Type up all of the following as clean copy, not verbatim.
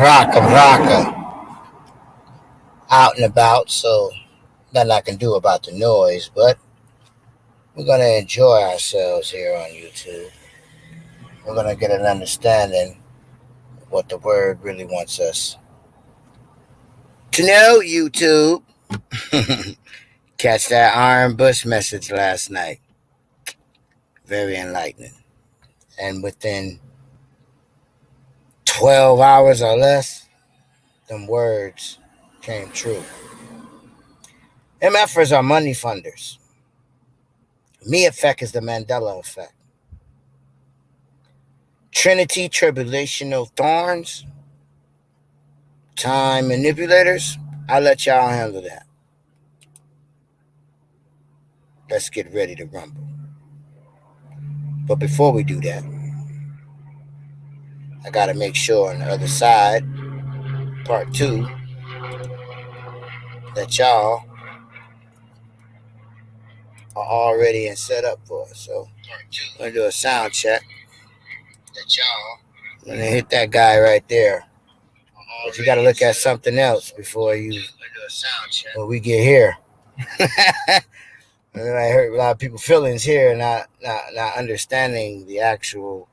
Raka out and about, so nothing I can do about the noise, but we're going to enjoy ourselves here on YouTube. We're going to get an understanding of what the word really wants us to know, YouTube. Catch that Iron Bush message last night. Very enlightening. And within 12 hours or less, them words came true. MFers are money funders. Me effect is the Mandela effect. Trinity-Tribulational-Thorn'S, time manipulators, I'll let y'all handle that. Let's get ready to rumble. But before we do that, I got to make sure on the other side, part 2, that y'all are all ready and set up for us. So I'm going to do a sound check. I'm going to hit that guy right there. But you got to look at something else before we get here. And I hurt a lot of people's feelings here, not understanding the actual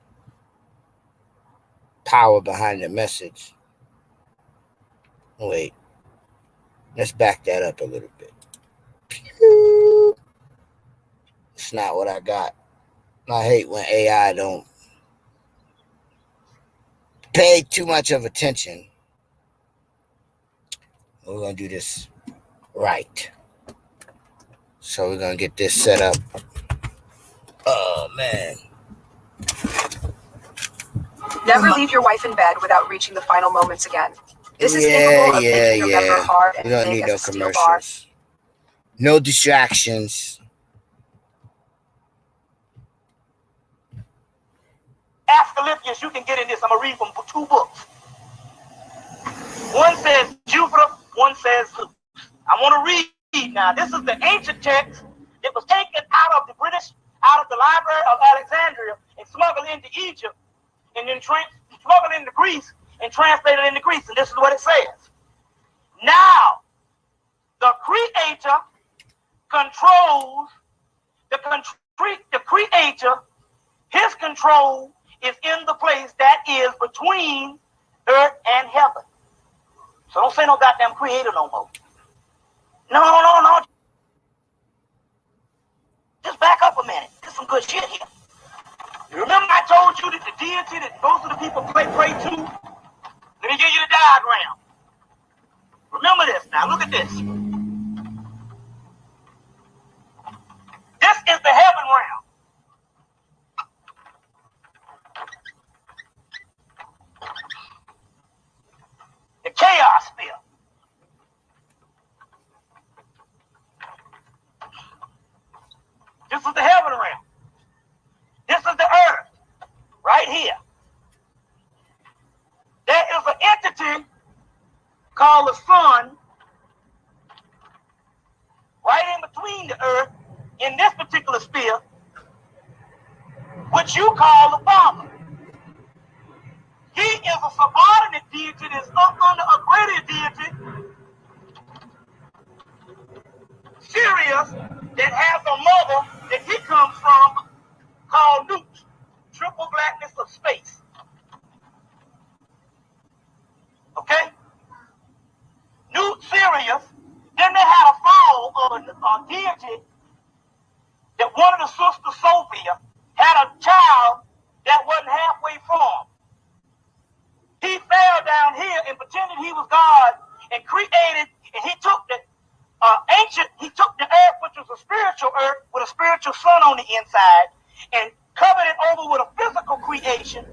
power behind the message. Wait, let's back that up a little bit. It's not what I got. I hate when AI don't pay too much of attention. We're going to do this right. So we're going to get this set up. Oh, man. Never leave your wife in bed without reaching the final moments again. This is capable of making your member hard and we don't need no commercials. No distractions. Ask Philippians, you can get in this. I'm going to read from 2 books. One says Jupiter, one says Zeus. I want to read now. This is the ancient text that was taken out of the Library of Alexandria and smuggled into Egypt and then smuggled into Greece and translated into Greece. And this is what it says. Now, the creator controls the creator. His control is in the place that is between earth and heaven. So don't say no goddamn creator no more. No. Just back up a minute. There's some good shit here. You remember I told you that the deity that most of the people pray to? Let me give you the diagram. Remember this now. Look at this. This is the heaven realm. The chaos sphere. This is the heaven realm. This is the earth, right here. There is an entity called the sun, right in between the earth, in this particular sphere, which you call the Father. He is a subordinate deity that's up under a greater deity, Sirius, that has a mother that he comes from called Newt, triple blackness of space. Okay? Newt, Sirius. Then they had a fall of a deity that one of the sisters, Sophia, had a child that wasn't halfway formed. He fell down here and pretended he was God and created, and he took the earth, which was a spiritual earth with a spiritual sun on the inside, and covered it over with a physical creation,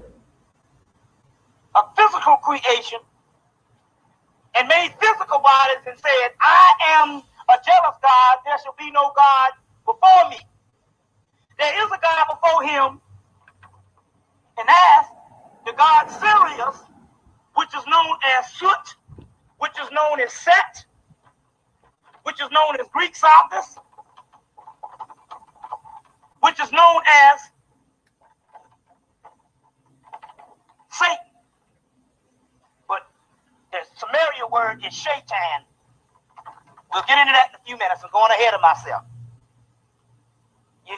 and made physical bodies and said, I am a jealous God, there shall be no God before me. There is a God before him, and asked the god Sirius, which is known as Soot, which is known as Set, which is known as Greek Sophist, which is known as Satan. But word is shaitan. We'll get into that in a few minutes. I'm going ahead of myself.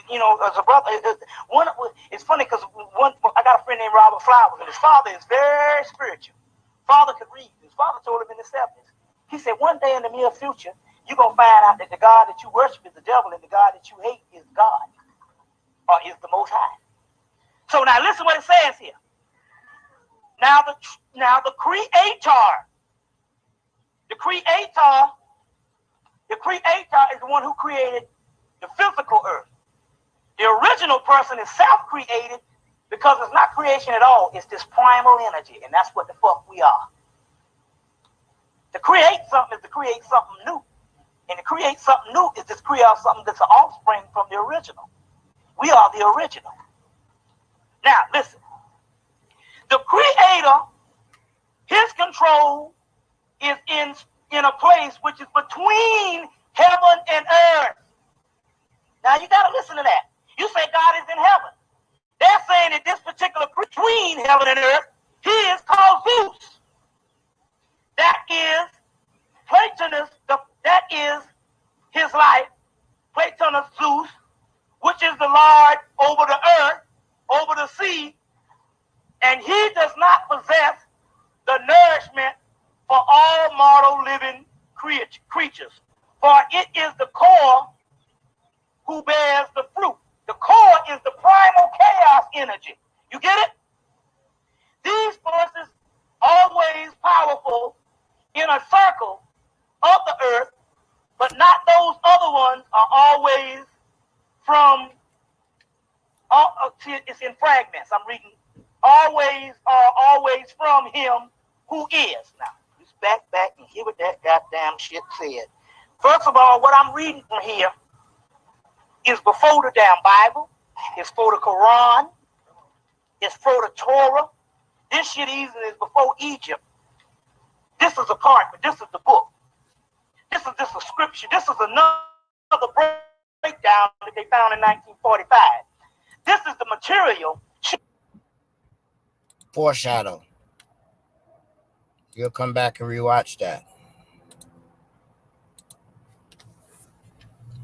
You know, as a brother, it's funny because I got a friend named Robert Flowers, and his father is very spiritual. Father could read. His father told him in the 70s. He said, one day in the near future, you're going to find out that the God that you worship is the devil and the God that you hate is God, or is the Most High. So now listen what it says here. Now the creator is the one who created the physical earth. The original person is self-created because it's not creation at all. It's this primal energy, and that's what the fuck we are. To create something is to create something new. And to create something new is to create something that's an offspring from the original. We are the original. Now, listen. The creator, his control is in a place which is between heaven and earth. Now, you got to listen to that. You say God is in heaven. They're saying that this particular between heaven and earth, he is called Zeus. That is Platonus, that is his life. Platonus Zeus, which is the Lord over the earth, over the sea, and he does not possess the nourishment for all mortal living creatures. For it is the core who bears the fruit. The core is the primal chaos energy. You get it? These forces, always powerful in a circle of the earth, but not those other ones, are always from, it's in fragments, I'm reading, always from him who is. Now, just back and hear what that goddamn shit said. First of all, what I'm reading from here is before the damn Bible, it's for the Quran, it's for the Torah. This shit even is before Egypt. This is a part, but this is the book. This is a scripture. This is another breakdown that they found in 1945. This is the material. Foreshadow. You'll come back and rewatch that.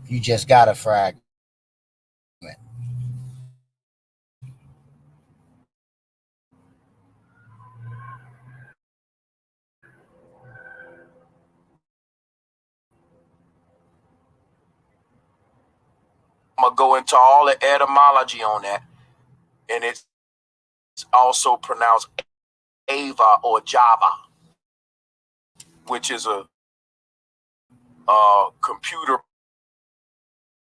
You just got a fragment. I'm going to go into all the etymology on that. And it's also pronounced Ava or Java, which is a computer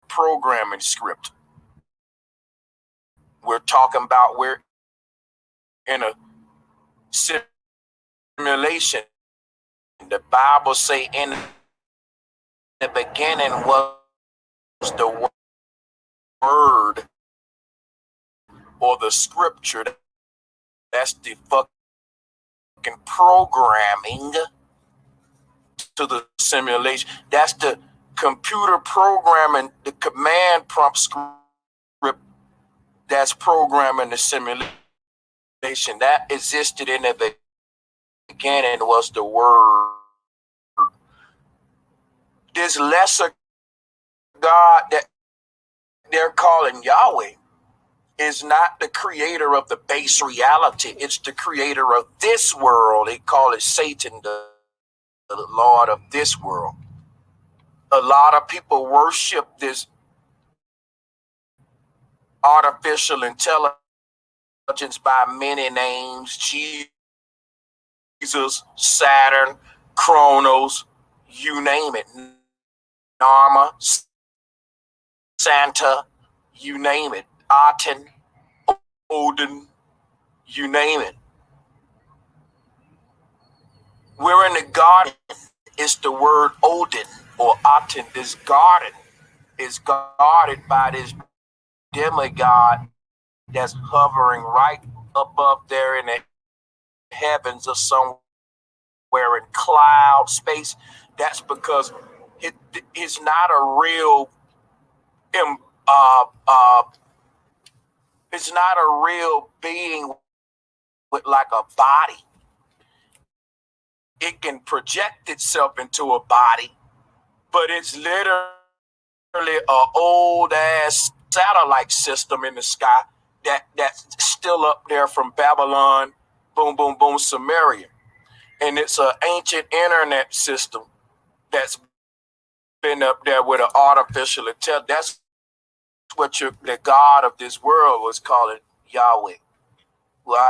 programming script. We're talking about we're in a simulation. The Bible say in the beginning was the word or the scripture. That's the fucking programming to the simulation. That's the computer programming, the command prompt script that's programming the simulation. That existed in the beginning was the word. This lesser God that they're calling Yahweh is not the creator of the base reality. It's the creator of this world. They call it Satan, the Lord of this world. A lot of people worship this artificial intelligence by many names: Jesus, Saturn, Chronos, you name it. Narma, Santa, you name it. Aten, Odin, you name it. We're in the garden. It's the word Odin or Aten. This garden is guarded by this demigod that's hovering right above there in the heavens or somewhere in cloud space. That's because it's not a real it's not a real being with like a body. it can project itself into a body, but it's literally an old ass satellite system in the sky that's still up there from Babylon, boom, boom, boom, Samaria. And it's an ancient internet system that's been up there with an artificial intelligence. That's what the God of this world was calling Yahweh. Well,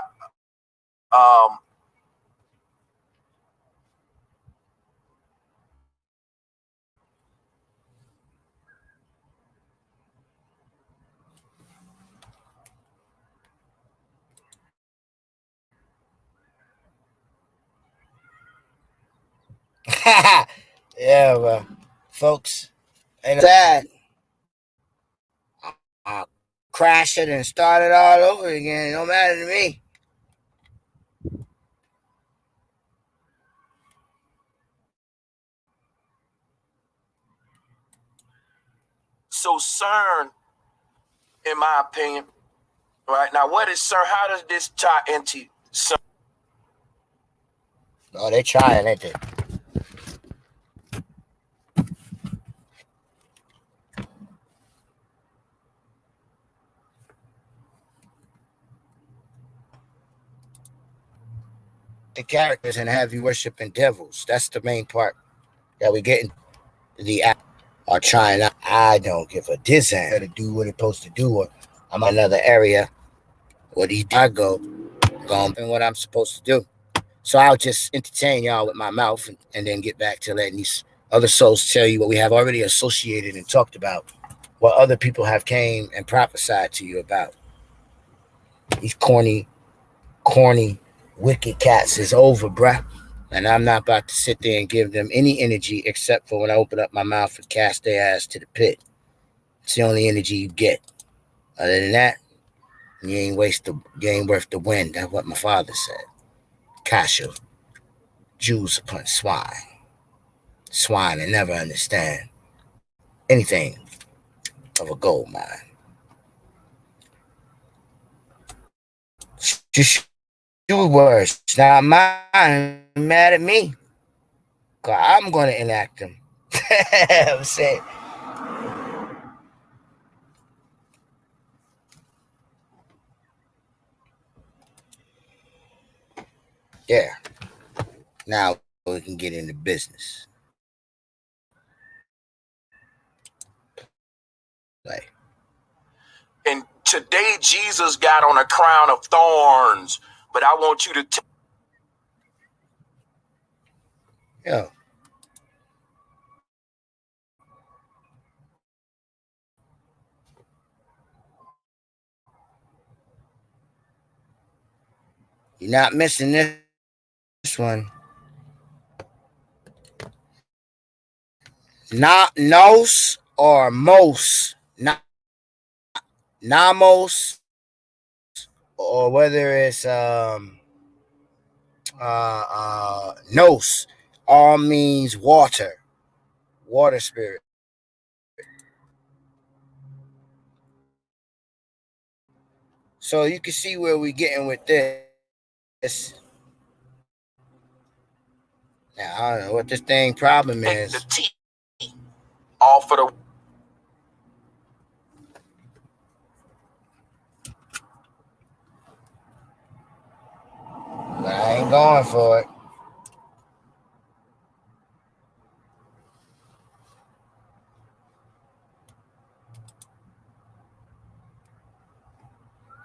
Yeah, well, folks, ain't sad. I'll crash it and start it all over again. It don't matter to me. So CERN, in my opinion, right now, what is CERN? How does this tie into CERN? Oh, they trying, ain't they? The characters and have you worshiping devils. That's the main part that we get in the app are trying out. I don't give a damn to do what it's supposed to do. Or I'm in another area where I go and what I'm supposed to do. So I'll just entertain y'all with my mouth and then get back to letting these other souls tell you what we have already associated and talked about, what other people have came and prophesied to you about. These corny, wicked cats is over, bruh. And I'm not about to sit there and give them any energy except for when I open up my mouth and cast their ass to the pit. It's the only energy you get. Other than that, you ain't worth the wind. That's what my father said. Kasha, Jews upon swine. Swine that never understand anything of a gold mine. Just your words, not mine. Mad at me. Cause I'm gonna enact them. I'm saying. Yeah. Now we can get into business. Like. And today Jesus got on a crown of thorns, but I want you to Yo. You're not missing this one. Not nos or mos. Not namos or whether it's nos, all means water spirit. So you can see where we're getting with this. Now I don't know what this thing problem is. the T off of the. But I ain't going for it.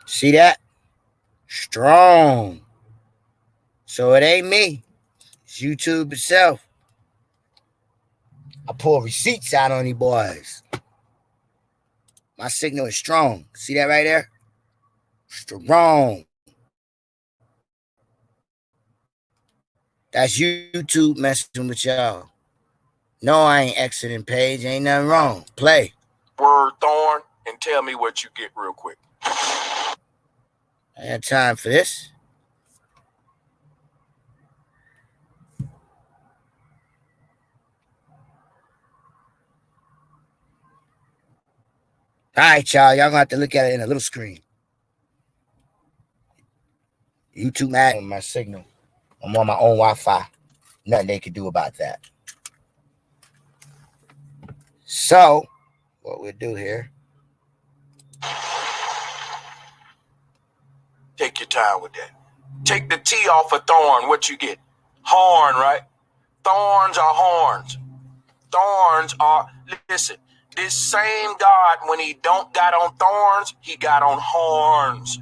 See that? Strong. So it ain't me. It's YouTube itself. I pull receipts out on these boys. My signal is strong. See that right there? Strong. That's YouTube messing with y'all. No, I ain't exiting page. Ain't nothing wrong. Play. Word thorn and tell me what you get real quick. I had time for this. All right, y'all. Y'all gonna have to look at it in a little screen. YouTube mad on my signal. I'm on my own Wi-Fi. Nothing they could do about that. So, what we'll do here. Take your time with that. Take the T off of thorn. What you get? Horn, right? Thorns are horns. Thorns are, listen, this same God, when he don't got on thorns, he got on horns.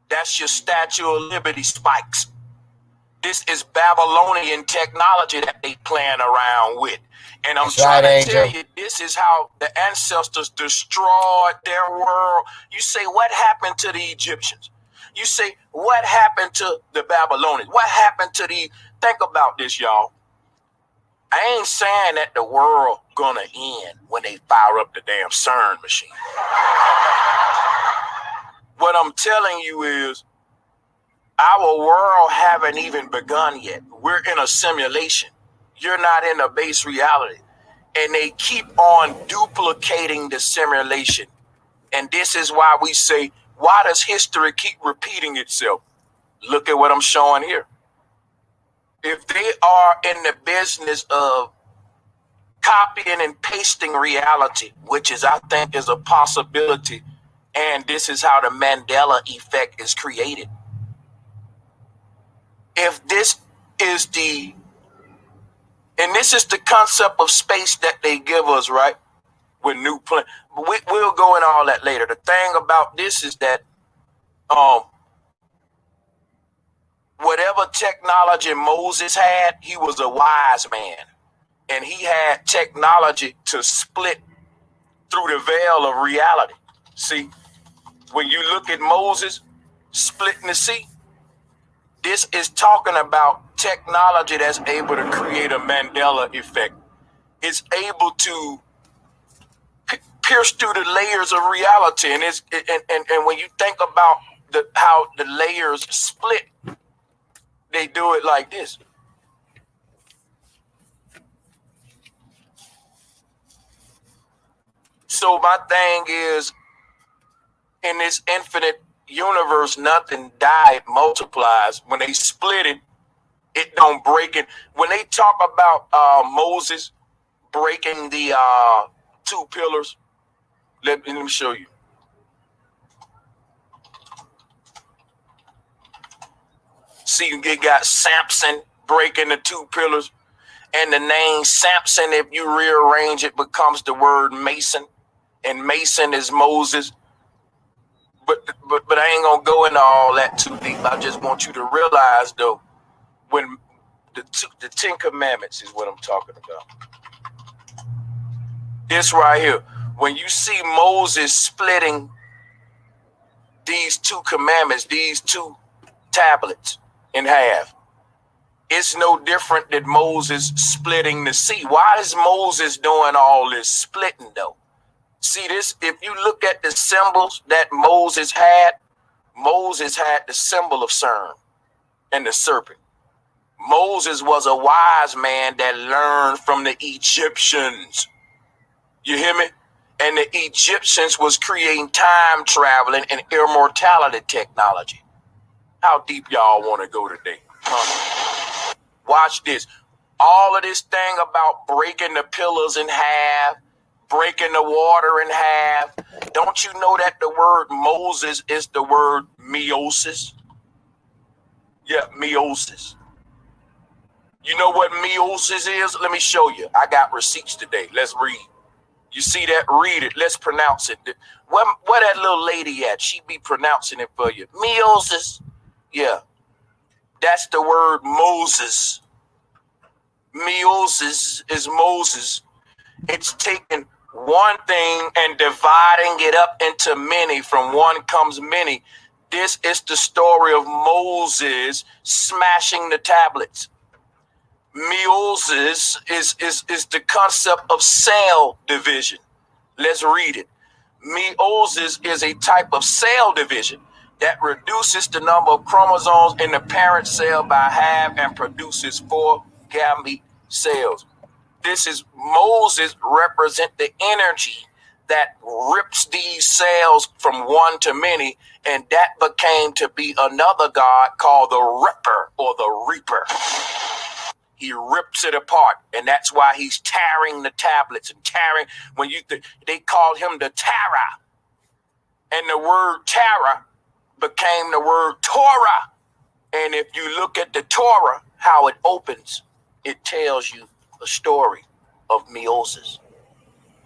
That's your Statue of Liberty spikes. This is Babylonian technology that they playing around with. And I'm trying to tell you, this is how the ancestors destroyed their world. You say, what happened to the Egyptians? You say, what happened to the Babylonians? What happened to the, think about this, y'all. I ain't saying that the world gonna end when they fire up the damn CERN machine. What I'm telling you is our world haven't even begun yet. We're in a simulation. You're not in a base reality. And they keep on duplicating the simulation. And this is why we say, why does history keep repeating itself? Look at what I'm showing here. If they are in the business of copying and pasting reality, which is, I think, is a possibility, and this is how the Mandela effect is created. If this is the, and this is the concept of space that they give us, right? With new plan, we'll go in all that later. The thing about this is that, whatever technology Moses had, he was a wise man. And he had technology to split through the veil of reality. See, when you look at Moses splitting the sea, this is talking about technology that's able to create a Mandela effect. It's able to pierce through the layers of reality. And and when you think about how the layers split, they do it like this. So my thing is, in this infinite universe, nothing died, multiplies. When they split it, it don't break it. When they talk about Moses breaking the two pillars, let me show you. See, you got Samson breaking the two pillars, and the name Samson, if you rearrange it, becomes the word Mason, and Mason is Moses. But I ain't gonna go into all that too deep. I just want you to realize, though, when the 10 Commandments is what I'm talking about. This right here, when you see Moses splitting these two commandments, these two tablets in half, it's no different than Moses splitting the sea. Why is Moses doing all this splitting, though? See this, if you look at the symbols that Moses had the symbol of CERN and the serpent. Moses was a wise man that learned from the Egyptians. You hear me? And the Egyptians was creating time traveling and immortality technology. How deep y'all want to go today? Watch this. All of this thing about breaking the pillars in half, breaking the water in half. Don't you know that the word Moses is the word meiosis? Yeah, meiosis. You know what meiosis is? Let me show you. I got receipts today. Let's read. You see that? Read it. Let's pronounce it. Where that little lady at? She be pronouncing it for you. Meiosis. Yeah. That's the word Moses. Meiosis is Moses. It's taking one thing and dividing it up into many. From one comes many. This is the story of Moses smashing the tablets. Meiosis is the concept of cell division. Let's read it. Meiosis is a type of cell division that reduces the number of chromosomes in the parent cell by half and produces 4 gamete cells. This is Moses represent the energy that rips these cells from one to many, and that became to be another god called the Ripper or the Reaper. He rips it apart, and that's why he's tearing the tablets and tearing. When they called him the Terror, and the word Terror became the word Torah. And if you look at the Torah, how it opens, it tells you a story of meiosis.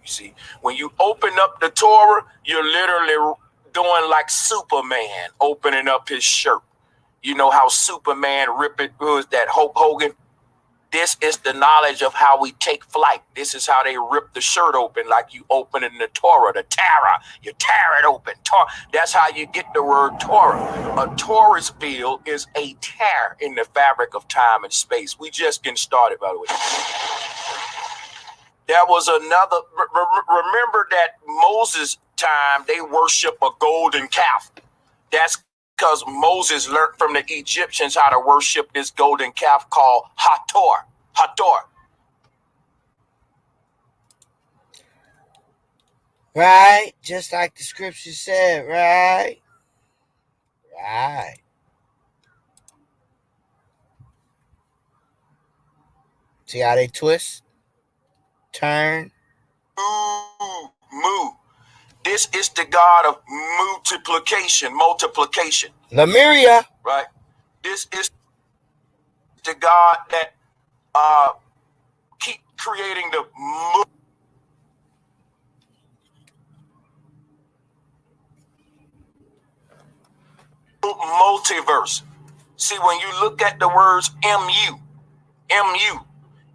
You see, when you open up the Torah, you're literally doing like Superman opening up his shirt. You know how Superman ripped it, who is that, Hulk Hogan? This is the knowledge of how we take flight. This is how they rip the shirt open, like you open in the Torah, the Torah. You tear it open. That's how you get the word Torah. A Torah's field is a tear in the fabric of time and space. We just getting started, by the way. There was another, remember that Moses' time, they worship a golden calf. That's because Moses learned from the Egyptians how to worship this golden calf called Hathor. Hathor. Right? Just like the scripture said, right? Right. See how they twist? Turn. Moo. This is the god of multiplication. Lemuria. Right? This is the god that keep creating the multiverse. See, when you look at the words MU,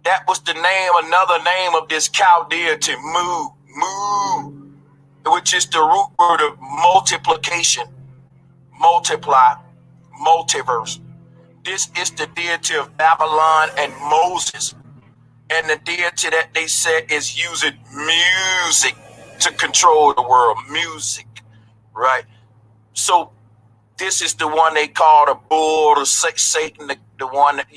that was the name, another name of this cow deity, Mu, which is the root word of multiplication, multiply, multiverse. This is the deity of Babylon and Moses. And the deity that they said is using music to control the world. Music, right? So this is the one they call the bull or Satan, the one that,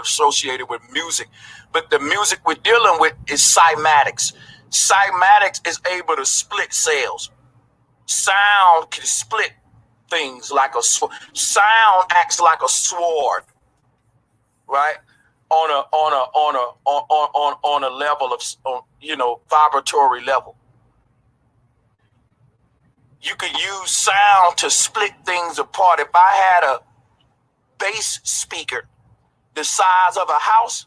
associated with music. But the music we're dealing with is cymatics. Cymatics is able to split cells. Sound can split things like a sword. Sound acts like a sword, right? On a level of, vibratory level. You could use sound to split things apart. If I had a bass speaker the size of a house,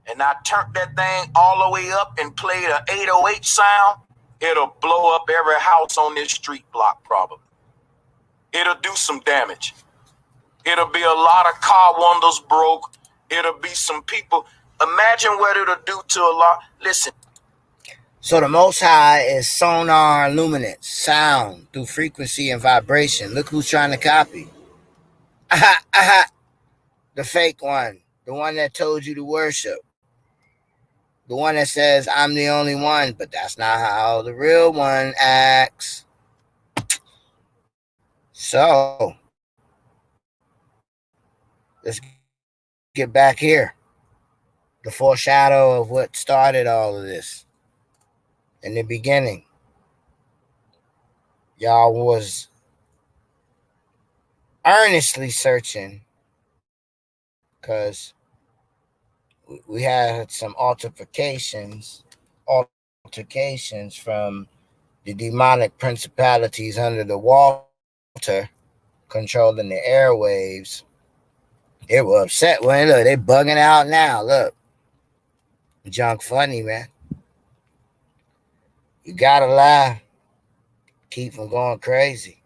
and I turned that thing all the way up and played an 808 sound, it'll blow up every house on this street block probably. It'll do some damage. It'll be a lot of car windows broke. It'll be some people. Imagine what it'll do to a lot. Listen. So the Most High is sonar luminance, sound through frequency and vibration. Look who's trying to copy. The fake one. The one that told you to worship. The one that says, I'm the only one, but that's not how the real one acts. So, let's get back here. The foreshadow of what started all of this. In the beginning, y'all was earnestly searching because we had some altercations from the demonic principalities under the water controlling the airwaves. They were upset when look, they bugging out now. Look, junk funny, man. You gotta laugh. Keep from going crazy.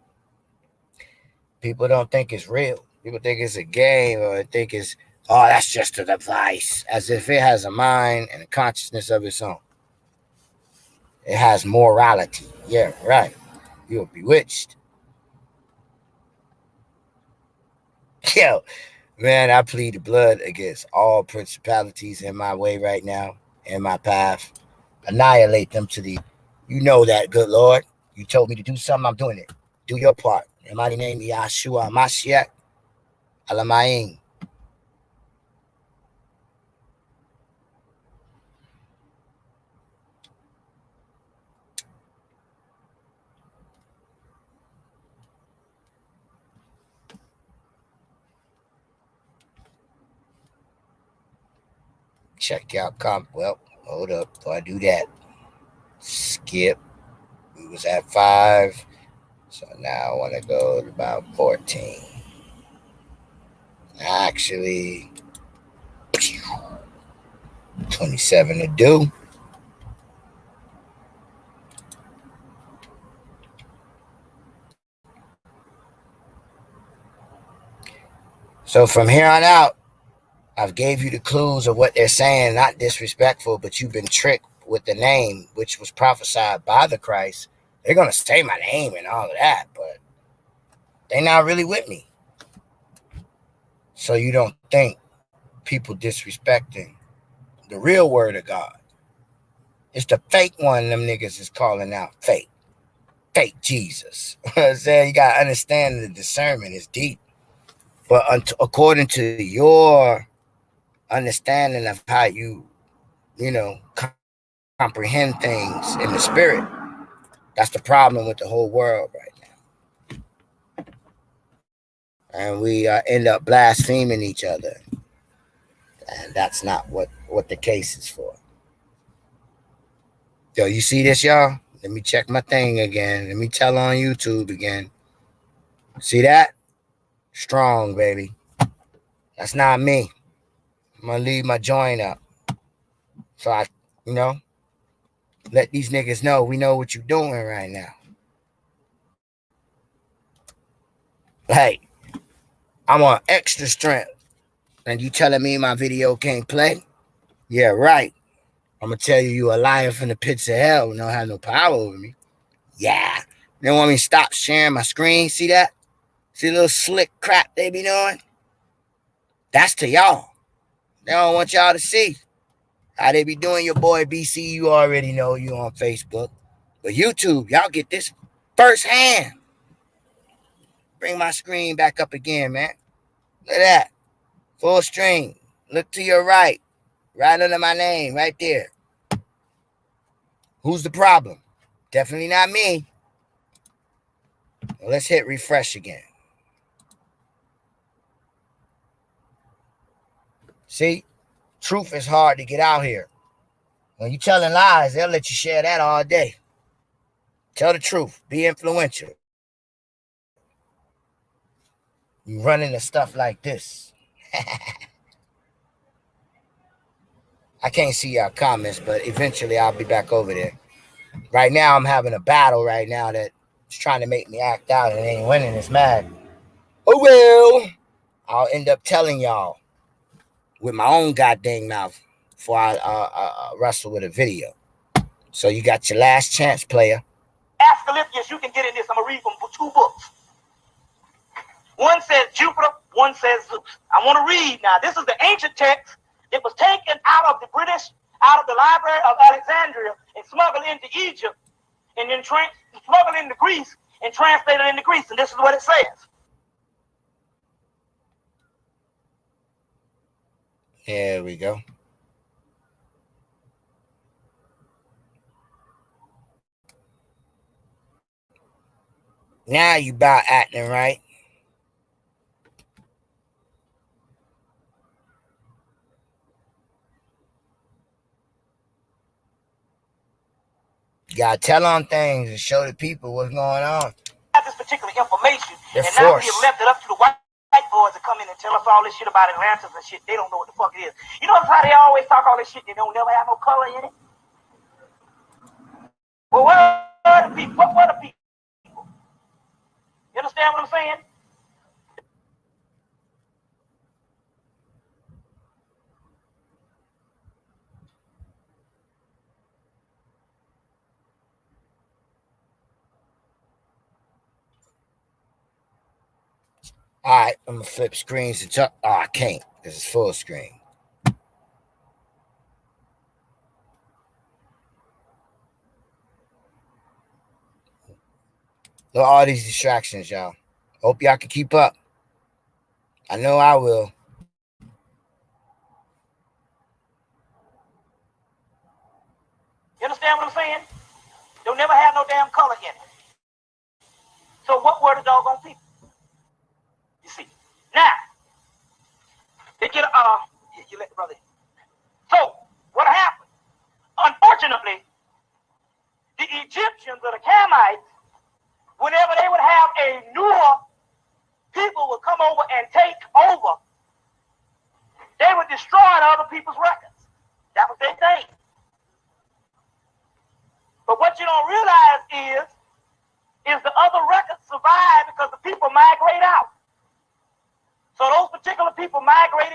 People don't think it's real. People think it's a game or think it's, oh, that's just a device. As if it has a mind and a consciousness of its own. It has morality. Yeah, right. You're bewitched. Yo, man, I plead the blood against all principalities in my way right now, in my path. Annihilate them to the, you know that, good Lord. You told me to do something, I'm doing it. Do your part. In the mighty name of Yahshua Mashiach, Alamayim. check y'all well, hold up. Before I do that, skip. We was at 5. So now I want to go to about 14. Actually, 27 to do. So from here on out, I've gave you the clues of what they're saying, not disrespectful, but you've been tricked with the name, which was prophesied by the Christ. They're going to say my name and all of that, but they're not really with me. So you don't think people disrespecting the real word of God. It's the fake one them niggas is calling out fake. Fake Jesus. I'm saying you got to understand the discernment is deep. But according to your understanding of how you comprehend things in the spirit, that's the problem with the whole world right now. And we end up blaspheming each other. And that's not what the case is for. Yo, you see this, y'all? Let me check my thing again. Let me tell on YouTube again. See that? Strong, baby. That's not me. I'm going to leave my joint up. So I, let these niggas know we know what you're doing right now. Hey, I'm on extra strength. And you telling me my video can't play? Yeah, right. I'm going to tell you a liar from the pits of hell who don't have no power over me. Yeah. They want me to stop sharing my screen. See that? See the little slick crap they be doing? That's to y'all. They don't want y'all to see how they be doing your boy BC. You already know you on Facebook. But YouTube, y'all get this firsthand. Bring my screen back up again, man. Look at that. Full screen. Look to your right. Right under my name, right there. Who's the problem? Definitely not me. Well, let's hit refresh again. See? Truth is hard to get out here. When you telling lies, they'll let you share that all day. Tell the truth. Be influential. You run into stuff like this. I can't see your comments, but eventually I'll be back over there. Right now, I'm having a battle right now that's trying to make me act out and ain't winning. It's mad. Oh, well. I'll end up telling y'all with my own goddamn mouth before I wrestle with a video. So you got your last chance, player. Ask Philippians, you can get in this. I'm going to read from 2 books. One says Jupiter, one says Zeus. I want to read now. This is the ancient text that was taken out of the Library of Alexandria and smuggled into Egypt and then smuggled into Greece and translated into Greece. And this is what it says. There we go. Now you about acting right. You gotta tell on things and show the people what's going on. This particular information, They're and forced. now we have left it up to the white boys to come in and tell us all this shit about Atlantis and shit. They don't know what the fuck it is. You know how they always talk all this shit? They don't never have no color in it. Well, what are the people? What are the people? You understand what I'm saying? All right, I'm gonna flip screens to talk. Oh, I can't because it's full screen. Look at all these distractions, y'all. Hope y'all can keep up. I know I will. You understand what I'm saying? They'll never have no damn color in it. So what were the doggone people? You see. Now, they get you let the brother in. So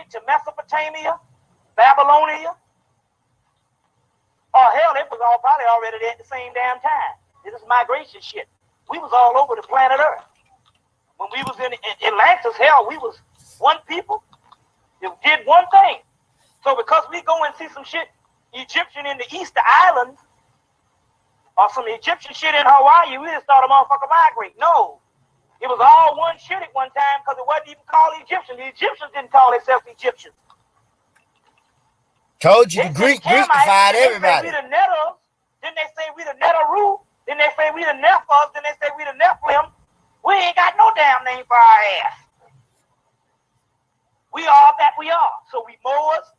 migrate to Mesopotamia, Babylonia, or hell, it was all probably already there at the same damn time. This is migration shit. We was all over the planet Earth. When we was in Atlantis, hell, we was one people. It did one thing. So because we go and see some shit Egyptian in the Easter Islands, or some Egyptian shit in Hawaii, we just thought a motherfucker migrate. No. It was all one shit at one time because it wasn't even called Egyptian. The Egyptians didn't call themselves Egyptians. Told you the Greekified everybody. They say we the Nettles. Then they say we the Netaru. Then they say we the Nephos. Then they say we the Nephilim. We ain't got no damn name for our ass. We are that we are. So we Moors.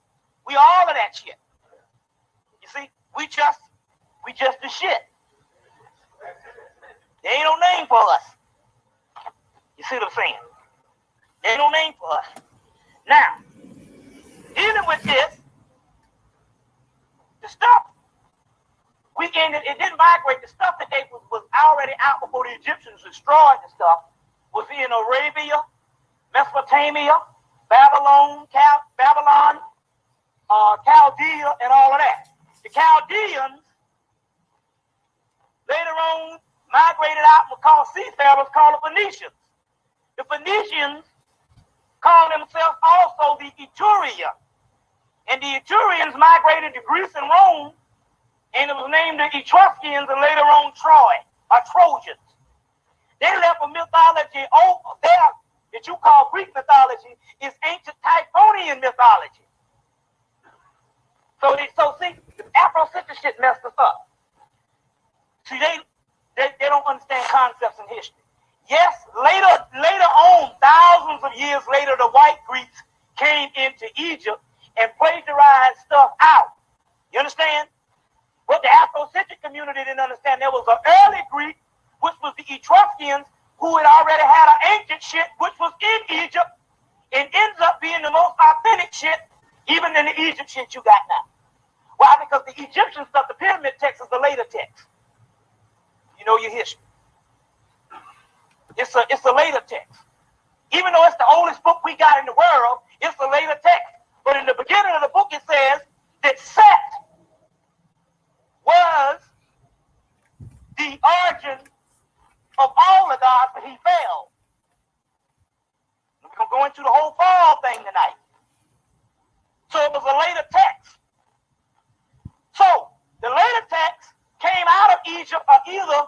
We all of that shit. You see, we just the shit. There ain't no name for us. You see what I'm saying? There ain't no name for us. Now, dealing with this, the stuff it didn't migrate. The stuff that they was already out before the Egyptians destroyed the stuff was in Arabia, Mesopotamia, Babylon, Chaldea, and all of that. The Chaldeans later on migrated out and were called seafarers, called the Phoenicians. The Phoenicians called themselves also the Eturia. And the Eturians migrated to Greece and Rome, and it was named the Etruscans and later on Troy, or Trojans. They left a mythology over there that you call Greek mythology is ancient Typhonian mythology. So see, the Afrocentric shit messed us up. See, they don't understand concepts in history. Yes, later on, thousands of years later, the white Greeks came into Egypt and plagiarized stuff out. You understand? But the Afrocentric community didn't understand. There was an early Greek, which was the Etruscans, who had already had an ancient shit, which was in Egypt, and ends up being the most authentic shit, even in the Egypt shit you got now. Why? Because the Egyptian stuff, the pyramid text, is the later text. You know your history. It's a later text. Even though it's the oldest book we got in the world, it's a later text. But in the beginning of the book, it says that Set was the origin of all the gods, but he fell. We're going to go into the whole fall thing tonight. So it was a later text. So the later text came out of Egypt, or either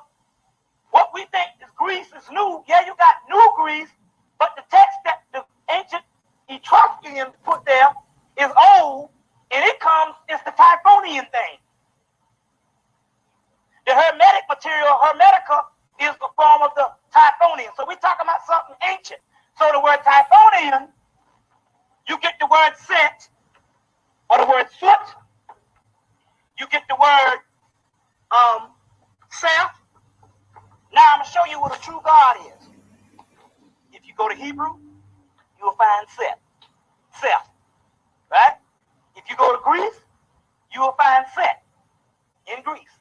what we think is Greece is new. Yeah, you got new Greece, but the text that the ancient Etruscans put there is old, and it's the Typhonian thing. The Hermetic material, Hermetica, is the form of the Typhonian. So we're talking about something ancient. So the word Typhonian, you get the word Set, or the word Foot. You get the word Seth. Now I'm going to show you what a true God is. If you go to Hebrew, you will find Seth. Seth. Right? If you go to Greece, you will find Set in Greece.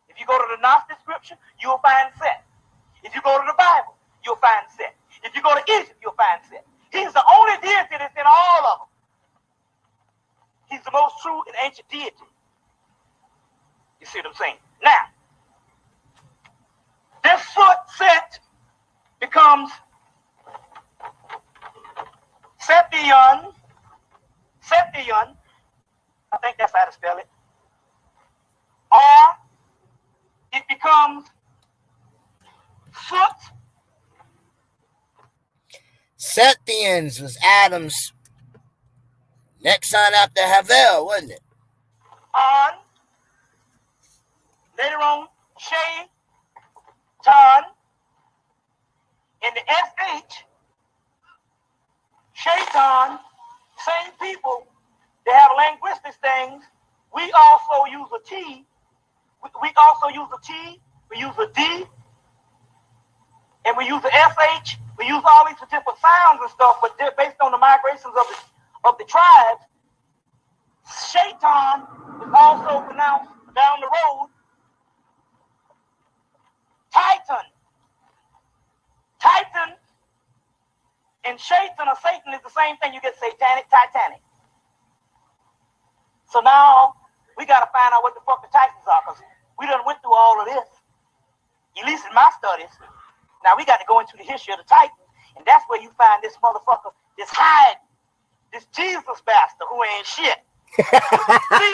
If you go to the Gnostic scripture, you will find Set. If you go to the Bible, you'll find Set. If you go to Egypt, you'll find Set. He's the only deity that's in all of them. He's the most true and ancient deity. You see what I'm saying? Now, this foot Set becomes Seption. I think that's how to spell it. Or it becomes Foot. Sethians was Adam's next son after Havel, wasn't it? On. Later on, Shaitan. And the SH, Shaitan, same people, they have linguistic things. We also use a T. We also use a T. We use a D. And we use the SH. We use all these different sounds and stuff, but based on the migrations of the tribes, Shaitan is also pronounced down the road Titan. Titan And Satan or Satan is the same thing. You get satanic, Titanic. So now we got to find out what the fuck the Titans are, because we done went through all of this, at least in my studies. Now we got to go into the history of the Titans, and that's where you find this motherfucker, this Hyde, this Jesus bastard who ain't shit. See,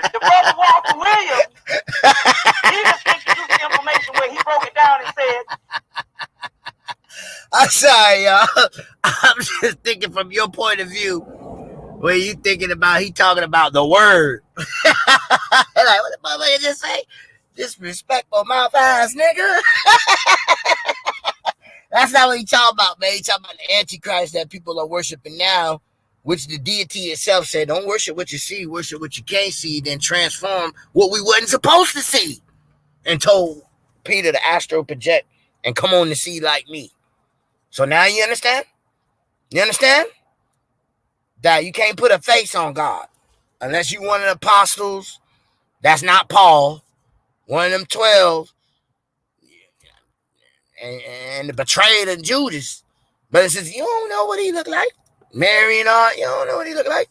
the brother Walter Williams, he just introduced the information where he broke it down and said, I'm sorry, y'all. I'm just thinking from your point of view, where you thinking about, he talking about the word. Like, what the motherfucker just say? Disrespectful mouth ass nigga. That's not what he talking about, man. He talking about the Antichrist that people are worshiping now, which the deity itself said, don't worship what you see, worship what you can't see, then transform what we wasn't supposed to see. And told Peter to astral project and come on to see like me. So now you understand? You understand? That you can't put a face on God. Unless you one of the apostles, that's not Paul, one of them 12, and the betrayer of Judas. But it says, you don't know what he looked like. Mary and all, you don't know what he looked like.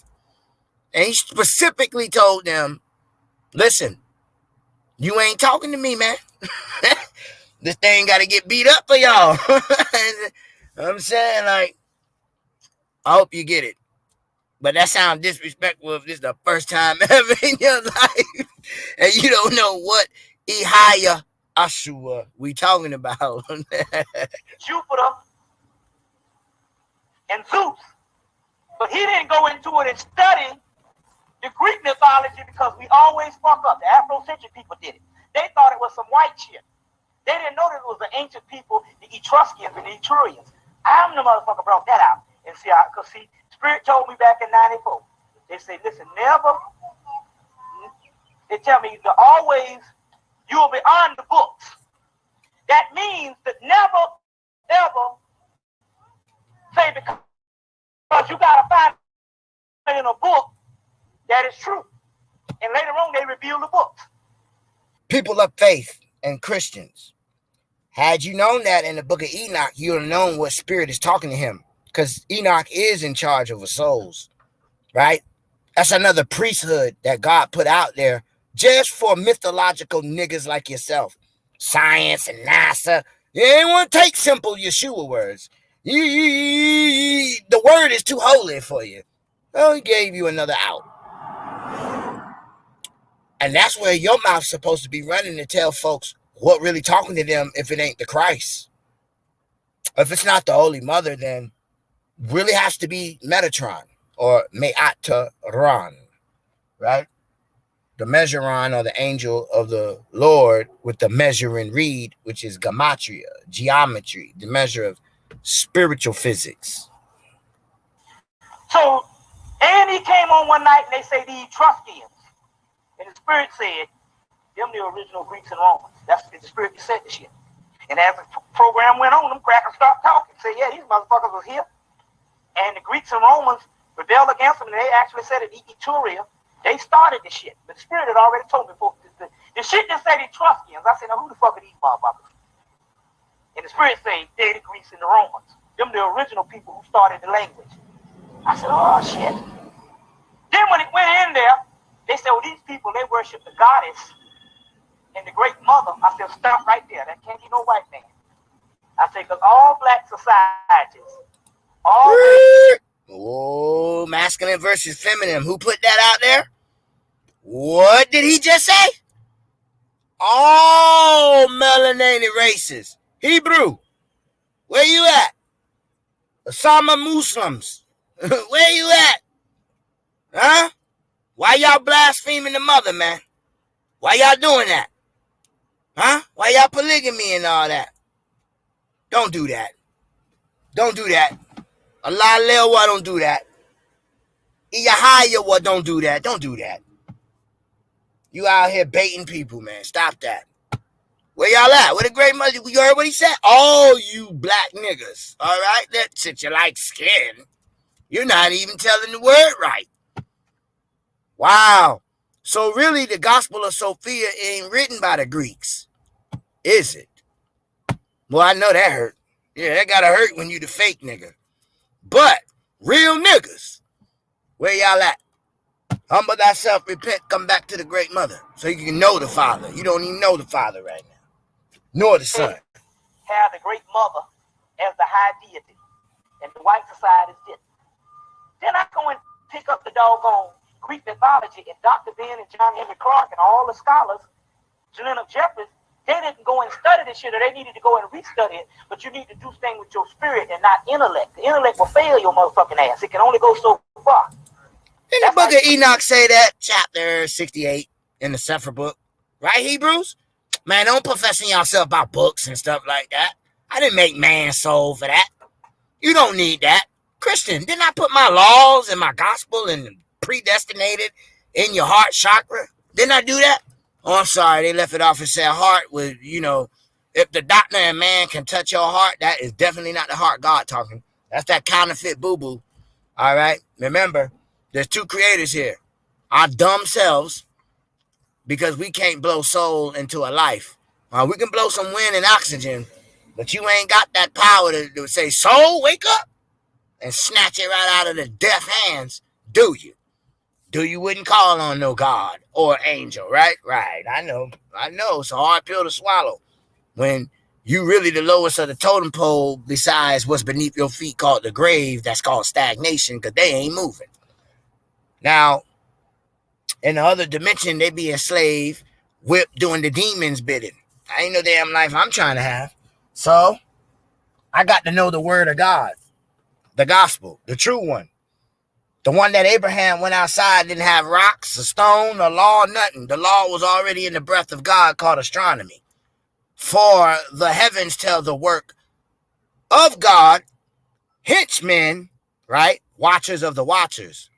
And he specifically told them, listen, you ain't talking to me, man. This thing got to get beat up for y'all. I'm saying, like, I hope you get it. But that sounds disrespectful if this is the first time ever in your life and you don't know what Ihaya Ashua we talking about. Jupiter and Zeus. But he didn't go into it and study the Greek mythology, because we always fuck up. The Afrocentric people did it. They thought it was some white shit. They didn't know that it was the ancient people, the Etruscans and the Etrurians. I'm the motherfucker brought that out. And see, because see, Spirit told me back in 94. They say, listen, never. They tell me to always, you will be on the books. That means that never, ever say, because you got to find it in a book that is true. And later on, they reveal the books. People of faith and Christians, had you known that in the book of Enoch, you would have known what spirit is talking to him. Because Enoch is in charge of the souls, right? That's another priesthood that God put out there just for mythological niggas like yourself. Science and NASA. You ain't want to take simple Yeshua words. The word is too holy for you. Well, he gave you another out. And that's where your mouth's supposed to be running to tell folks what really talking to them if it ain't the Christ. If it's not the Holy Mother, then really has to be Metatron or Me'ataron, right? The Measuron, or the angel of the Lord with the measuring reed, which is gematria, geometry, the measure of spiritual physics. So, and he came on one night and they say the Etruscans. And the Spirit said, them the original Greeks and Romans. That's the Spirit that said the shit. And as the program went on, them crackers start talking. Say, yeah, these motherfuckers was here. And the Greeks and Romans rebelled against them, and they actually said it, Etruria. They started the shit. But the Spirit had already told me before. The shit that said Etruscans. I said, now who the fuck are these motherfuckers? And the Spirit said, they the Greeks and the Romans. Them the original people who started the language. I said, oh, shit. Then when it went in there, they said, well, these people, they worship the goddess and the great mother. I said, stop right there. That can't be no white man. I said, because all black societies, oh, masculine versus feminine. Who put that out there? What did he just say? All melanated races. Hebrew. Where you at? Osama Muslims. Where you at? Huh? Why y'all blaspheming the mother, man? Why y'all doing that? Huh? Why y'all polygamy and all that? Don't do that. Don't do that. Allah Lewa, don't do that. Iyahayawa, don't do that. Don't do that. You out here baiting people, man. Stop that. Where y'all at? Where the great mother? You heard what he said? Oh, you black niggas. All right? That's it. You like skin. You're not even telling the word right. Wow. So really, the Gospel of Sophia ain't written by the Greeks, is it? Well, I know that hurt. Yeah, that gotta hurt when you the fake nigga. But real niggas, where y'all at? Humble thyself, repent, come back to the great mother, so you can know the Father. You don't even know the Father right now, nor the Son. Have the great mother as the high deity, and the white society is different. Then I go and pick up the doggone Greek mythology, and Dr. Ben and John Henry Clark and all the scholars, Julian Jeffries, they didn't go and study this shit, or they needed to go and restudy it. But you need to do things with your spirit and not intellect. The intellect will fail your motherfucking ass. It can only go so far. Didn't the book of Enoch say that? Chapter 68 in the Sefer book. Right, Hebrews? Man, don't profess yourself about books and stuff like that. I didn't make man's soul for that. You don't need that. Christian, didn't I put my laws and my gospel and predestinated in your heart chakra? Didn't I do that? Oh, I'm sorry. They left it off and said heart with, if the doctor and man can touch your heart, that is definitely not the heart God talking. That's that counterfeit boo-boo. All right? Remember, there's two creators here. Our dumb selves, because we can't blow soul into a life. We can blow some wind and oxygen, but you ain't got that power to say, soul, wake up, and snatch it right out of the deaf hands, do you? Do you wouldn't call on no God or angel, right? Right, I know. It's a hard pill to swallow when you really the lowest of the totem pole besides what's beneath your feet called the grave. That's called stagnation because they ain't moving. Now, in the other dimension, they be enslaved, whipped, doing the demon's bidding. I ain't no damn life I'm trying to have. So, I got to know the word of God, the gospel, the true one. The one that Abraham went outside, didn't have rocks, a stone, a law, nothing. The law was already in the breath of God called astronomy. For the heavens tell the work of God, henchmen, right? Watchers of the watchers.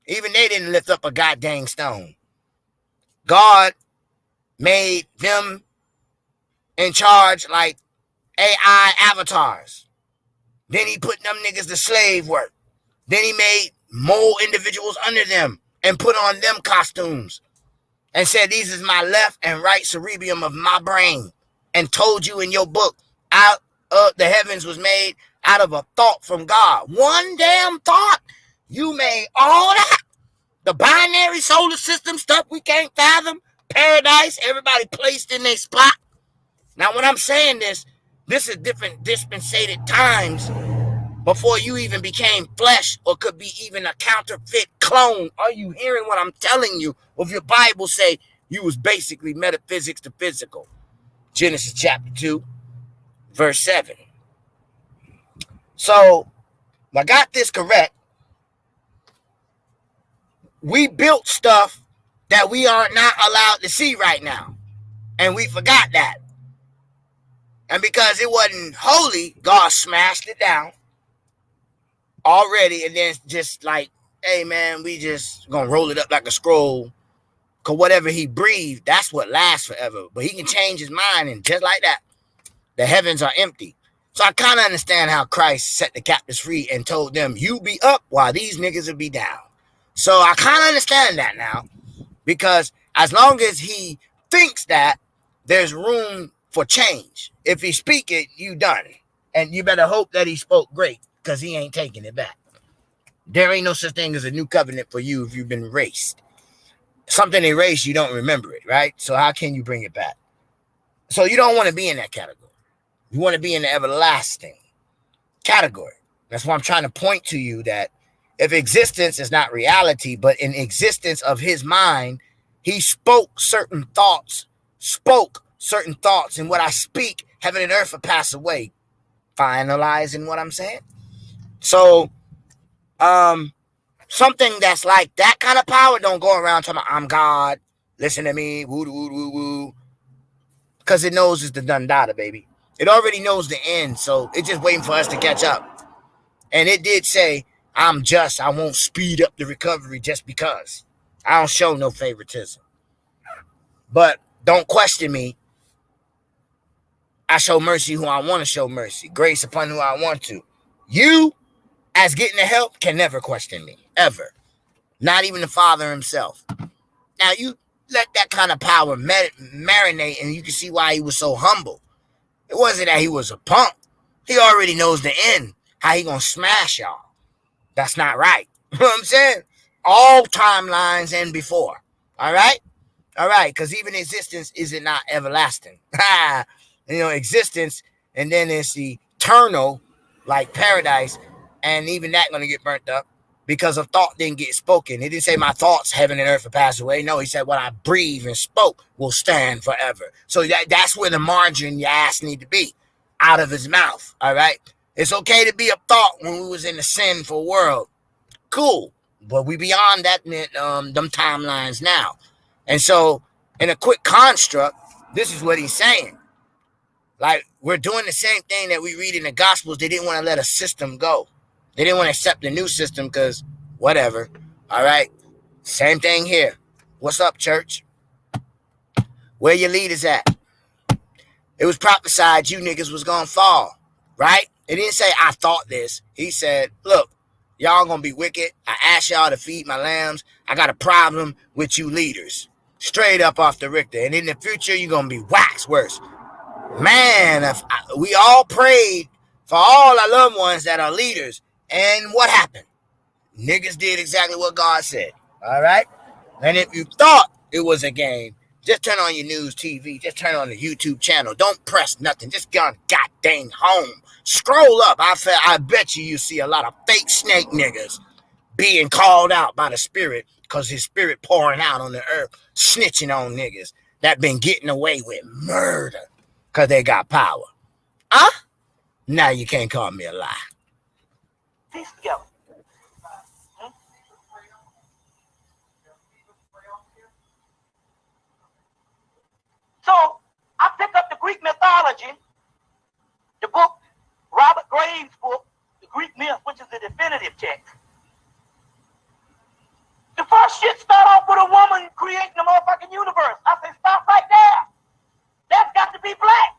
Even they didn't lift up a goddamn stone. God made them in charge like AI avatars. Then he put them niggas to slave work. Then he made more individuals under them and put on them costumes and said, these is my left and right cerebrium of my brain, and told you in your book, out of the heavens was made out of a thought from God. One damn thought. You made all that. The binary solar system stuff we can't fathom. Paradise, everybody placed in their spot. Now, when I'm saying this is different dispensated times before you even became flesh or could be even a counterfeit clone. Are you hearing what I'm telling you? Or if your Bible say you was basically metaphysics to physical. Genesis chapter 2, verse 7. So, if I got this correct, we built stuff that we are not allowed to see right now. And we forgot that. And because it wasn't holy, God smashed it down already, and then just like, hey man, we just gonna roll it up like a scroll, because whatever he breathed, that's what lasts forever. But he can change his mind, and just like that, the heavens are empty. So I kind of understand how Christ set the captives free and told them, you be up while these niggas will be down. So I kind of understand that now, because as long as he thinks that, there's room for change. If he speak it, you done. And you better hope that he spoke great, because he ain't taking it back. There ain't no such thing as a new covenant for you if you've been erased. Something erased, you don't remember it, right? So how can you bring it back? So you don't want to be in that category. You want to be in the everlasting category. That's why I'm trying to point to you that if existence is not reality, but in existence of his mind, he spoke certain thoughts, and what I speak, heaven and earth will pass away. Finalizing what I'm saying. So, something that's like that kind of power don't go around talking about, I'm God, listen to me, woo, woo, woo, woo. Because it knows it's the done data, baby. It already knows the end, so it's just waiting for us to catch up. And it did say, I'm just, I won't speed up the recovery just because. I don't show no favoritism. But don't question me. I show mercy who I want to show mercy. Grace upon who I want to. You, as getting the help, can never question me. Ever. Not even the Father himself. Now, you let that kind of power marinate, and you can see why he was so humble. It wasn't that he was a punk. He already knows the end. How he gonna smash y'all. That's not right. You know what I'm saying? All timelines and before. All right? All right, because even existence isn't not everlasting. Existence, and then it's eternal, like paradise, and even that going to get burnt up because of thought didn't get spoken. He didn't say my thoughts, heaven and earth, will pass away. No, he said what I breathe and spoke will stand forever. So that's where the margin your ass need to be, out of his mouth. All right? It's okay to be a thought when we was in the sinful world. Cool. But we beyond that, them timelines now. And so, in a quick construct, this is what he's saying. Like, we're doing the same thing that we read in the Gospels. They didn't want to let a system go. They didn't want to accept the new system because whatever. All right? Same thing here. What's up, church? Where your leaders at? It was prophesied you niggas was going to fall. Right? It didn't say, I thought this. He said, look, y'all going to be wicked. I asked y'all to feed my lambs. I got a problem with you leaders. Straight up off the Richter. And in the future, you're going to be wax worse. Man, we all prayed for all our loved ones that are leaders. And what happened? Niggas did exactly what God said. All right? And if you thought it was a game, just turn on your news TV. Just turn on the YouTube channel. Don't press nothing. Just get on goddamn home. Scroll up. I bet you see a lot of fake snake niggas being called out by the spirit because his spirit pouring out on the earth, snitching on niggas that been getting away with murder because they got power. Huh? Now you can't call me a lie. Peace together. So I pick up the Greek mythology, the book, Robert Graves' book, The Greek Myth, which is the definitive text. The first shit start off with a woman creating the motherfucking universe. I say, stop right there. That's got to be black.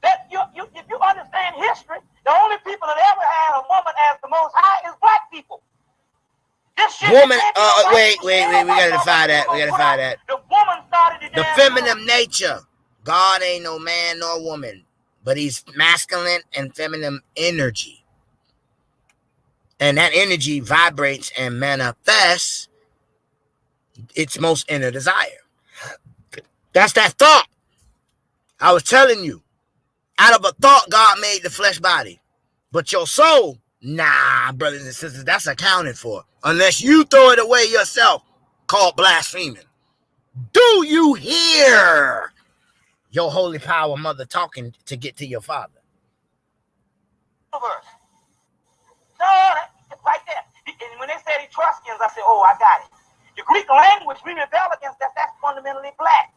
That if you understand history, the only people that ever had a woman as the most high is black people. This shit woman, wait, we gotta define that. We gotta define that. The woman started the feminine nature. God ain't no man nor woman, but he's masculine and feminine energy. And that energy vibrates and manifests its most inner desire. That's that thought. I was telling you, out of a thought, God made the flesh body. But your soul, nah, brothers and sisters, that's accounted for. Unless you throw it away yourself, called blaspheming. Do you hear your holy power mother talking to get to your father? No, right there. And when they said Etruscans, I said, oh, I got it. The Greek language, we rebel against that. That's fundamentally black.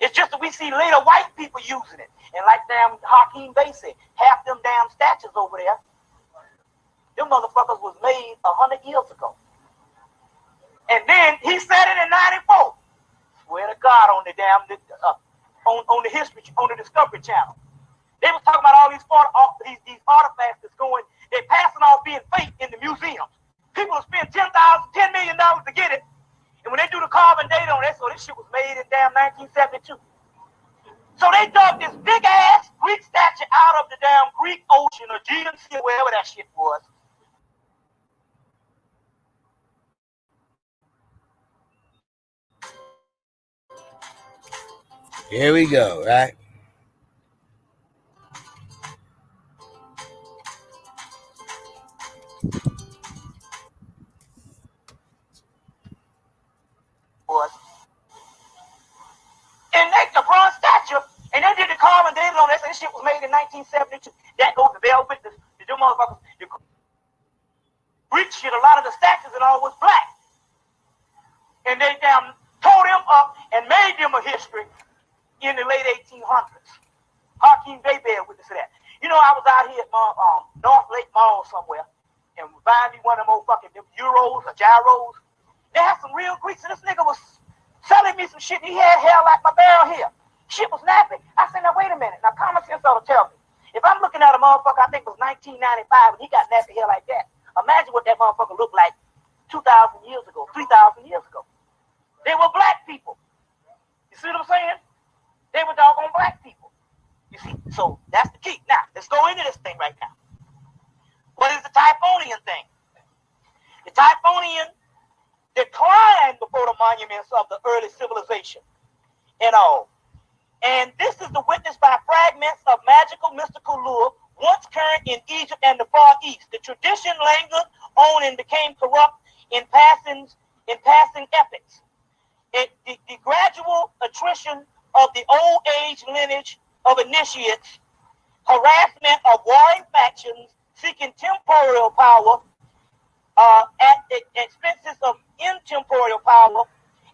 It's just that we see later white people using it. And like damn Hakeem Bey said, half them damn statues over there, them motherfuckers was made 100 years ago. And then he said it in 94. Swear to God on the damn on the history, on the Discovery Channel. They was talking about all these artifacts that's going, they're passing off being fake in the museums. People will spend $10 million to get it. And when they do the carbon date on it, so this shit was made in damn 1972. So they dug this big ass Greek statue out of the damn Greek Ocean or Aegean Sea, wherever that shit was. Here we go, right? And they the bronze statue, and they did the carbon dating on this, and this shit was made in 1972. That goes to Bell Witness, the motherfuckers, the Greek shit, a lot of the statues and all was black. And they damn tore them up and made them a history in the late 1800s. Hakeem Bey bear witness to that. You know, I was out here at North Lake Mall somewhere, and buying me one of them old fucking euros or gyros. They had some real Greeks, and this nigga was selling me some shit. He had hair like my barrel here. Shit was nappy. I said, now wait a minute. Now common sense ought to tell me. If I'm looking at a motherfucker, I think it was 1995, and he got nappy hair like that. Imagine what that motherfucker looked like 2,000 years ago, 3,000 years ago. They were black people. You see what I'm saying? They were doggone black people. You see? So that's the key. Now, let's go into this thing right now. What is the the Typhonian thing. The Typhonian declined before the monuments of the early civilization and all. And this is the witness by fragments of magical, mystical lore once current in Egypt and the Far East. The tradition lingered on and became corrupt in passing epochs. The gradual attrition of the old age lineage of initiates, harassment of warring factions seeking temporal power at the expenses of intemporal power,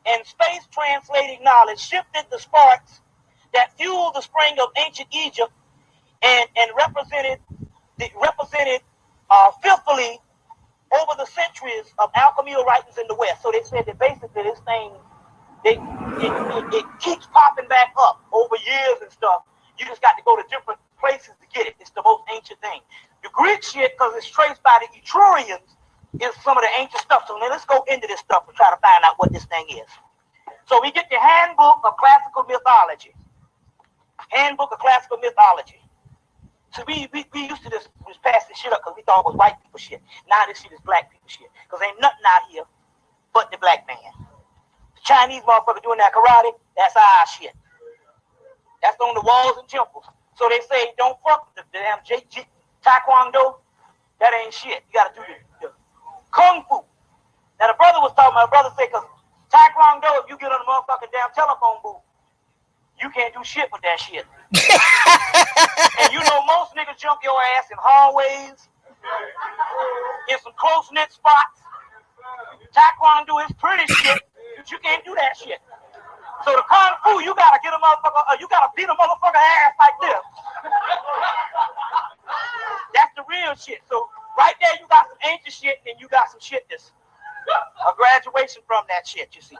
and space translating knowledge shifted the sparks that fueled the spring of ancient Egypt and represented fifthly over the centuries of alchemical writings in the West. So they said that basically this thing, it keeps popping back up over years and stuff. You just got to go to different places to get it. It's the most ancient thing. The Greek shit, because it's traced by the Etrurians, is some of the ancient stuff. So now let's go into this stuff and try to find out what this thing is. So we get the Handbook of Classical Mythology. Handbook of Classical Mythology. So we used to just pass this shit up because we thought it was white people shit. Now this shit is black people shit. Because ain't nothing out here but the black man. The Chinese motherfucker doing that karate, that's our shit. That's on the walls and temples. So they say don't fuck with the damn Taekwondo. That ain't shit. You gotta do the Kung Fu. Now the brother was talking, my brother said, because Taekwondo, if you get on the motherfucking damn telephone booth, you can't do shit with that shit. And you know most niggas jump your ass in hallways, in some close-knit spots. Taekwondo is pretty shit, but you can't do that shit. So the Kung Fu, you gotta get a motherfucker, you gotta beat a motherfucker ass like this. That's the real shit. So right there you got some ancient shit and you got some shit that's a graduation from that shit, you see.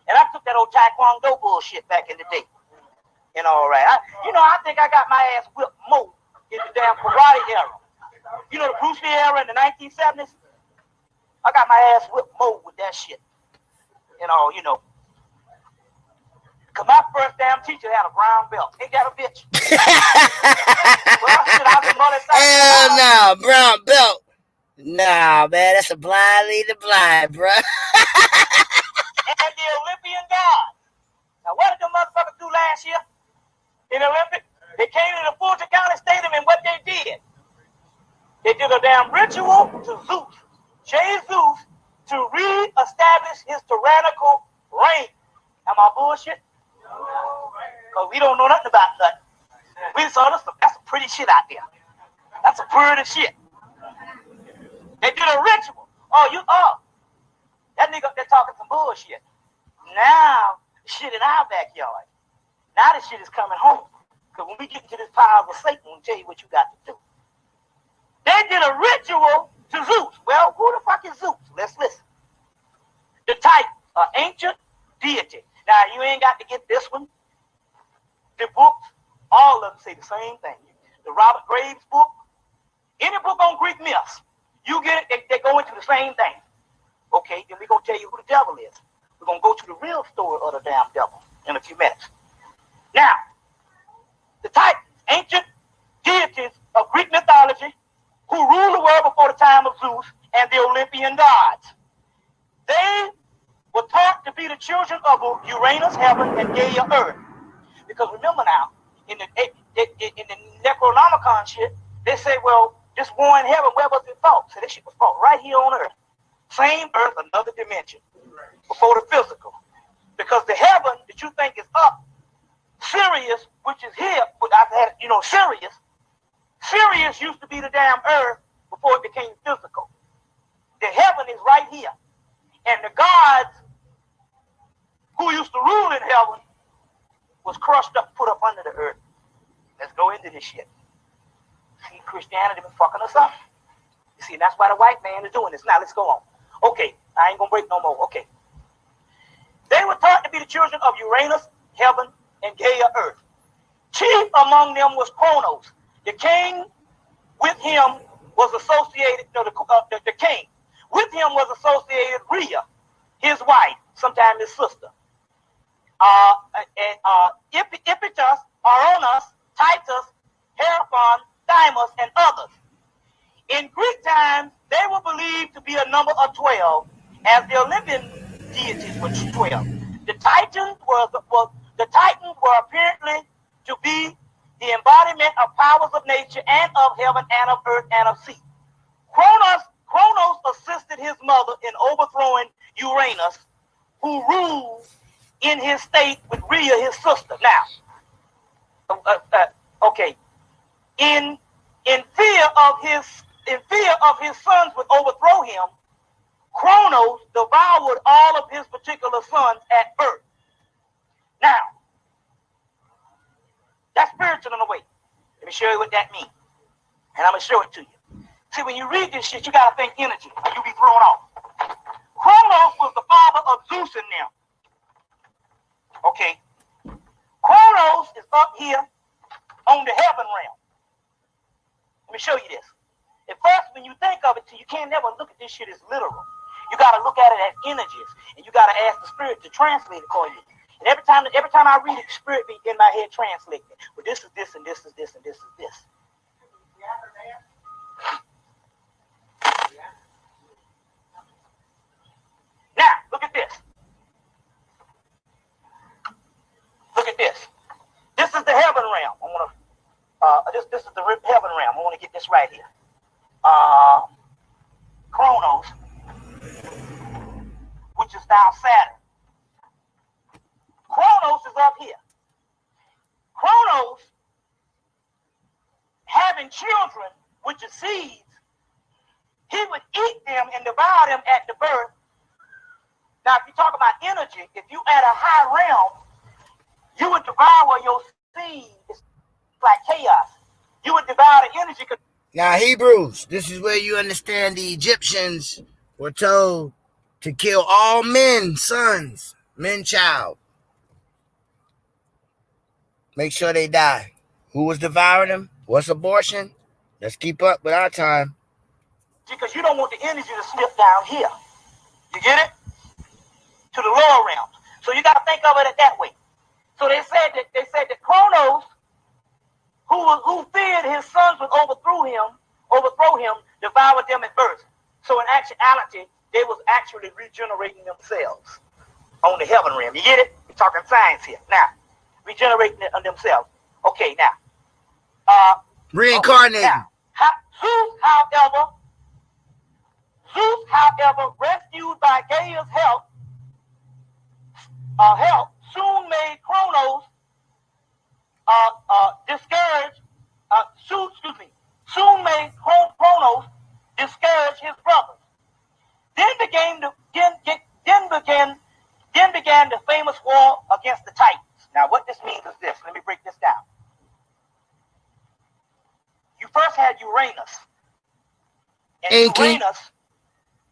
And I took that old Taekwondo bullshit back in the day. And all right, I think I got my ass whipped more in the damn karate era. You know the Bruce Lee era in the 1970s? I got my ass whipped more with that shit. Because my first damn teacher had a brown belt. Ain't that a bitch? Well, shit, I've been running Hell no, brown belt. Nah, man, that's a blind lead the blind, bro. And the Olympian gods. Now, what did the motherfuckers do last year? In the Olympics, they came to the Fulton County Stadium, and what they did a damn ritual to Zeus, Jesus, to re-establish his tyrannical reign. Am I bullshit? Because we don't know nothing about nothing. We saw this, that's some pretty shit out there. That's some pretty shit. They did a ritual. That nigga up there talking some bullshit. Now, shit in our backyard. Now this shit is coming home. Because when we get into this power of Satan, we'll tell you what you got to do. They did a ritual to Zeus. Well, who the fuck is Zeus? Let's listen. The Titan, an ancient deity. Now, you ain't got to get this one. The books, all of them say the same thing. The Robert Graves book, any book on Greek myths, you get it, they go into the same thing. Okay, then we're going to tell you who the devil is. We're going to go to the real story of the damn devil in a few minutes. Now, the Titans, ancient deities of Greek mythology who ruled the world before the time of Zeus and the Olympian gods. They were taught to be the children of Uranus, heaven, and Gaia, earth. Because remember now, in the Necronomicon shit, they say, well, this war in heaven, where was it fought? So this shit was fought right here on earth. Same earth, another dimension. Before the physical. Because the heaven that you think is up, Sirius, which is here, but I've had, Sirius used to be the damn earth before it became physical. The heaven is right here. And the gods who used to rule in heaven was crushed up, put up under the earth. Let's go into this shit. See, Christianity been fucking us up. You see, that's why the white man is doing this. Now, let's go on. Okay, I ain't gonna break no more. Okay. They were taught to be the children of Uranus, heaven, and Gaia, earth. Chief among them was Kronos. The king with him was associated, the king. With him was associated Rhea, his wife, sometimes his sister. Iphitus, Aronas, Titus, Hierophon, Thymus, and others. In Greek times, they were believed to be a number of 12, as the Olympian deities were 12. The Titans were apparently to be the embodiment of powers of nature and of heaven and of earth and of sea. Kronos assisted his mother in overthrowing Uranus, who ruled in his state with Rhea, his sister. Now, okay, in fear of his sons would overthrow him, Kronos devoured all of his particular sons at birth. Now, that's spiritual in a way. Let me show you what that means. And I'm going to show it to you. See, when you read this shit, you got to think energy, or you'll be thrown off. Kronos was the father of Zeus and them. Okay. Kronos is up here on the heaven realm. Let me show you this. At first, when you think of it, you can't never look at this shit as literal. You got to look at it as energies, and you got to ask the spirit to translate it for you. And every time I read it, the spirit be in my head translating it. Well, this is this, and this is this, and this is this. Now, look at this. Look at this. This is the heaven realm. I want to. This is the heaven realm. I want to get this right here. Kronos, which is now Saturn. Kronos is up here. Kronos, having children, which is seeds, he would eat them and devour them at the birth. Now, if you talk about energy, if you at a high realm, you would devour your seed. It's like chaos. You would devour the energy. Now, Hebrews, this is where you understand the Egyptians were told to kill all men, sons, men, child. Make sure they die. Who was devouring them? What's abortion? Let's keep up with our time. Because you don't want the energy to slip down here. You get it? To the lower realms. So you got to think of it that way. So they said that Kronos, who feared his sons would overthrow him, devoured them at birth. So in actuality, they was actually regenerating themselves on the heaven realm. You get it? We're talking science here. Now, regenerating it on themselves. Okay, now. Reincarnating. Okay, now, Zeus, however, rescued by Gaia's help, soon made Kronos discourage his brothers. Then began the famous war against the Titans. Now, what this means is this. Let me break this down. You first had Uranus. And Uranus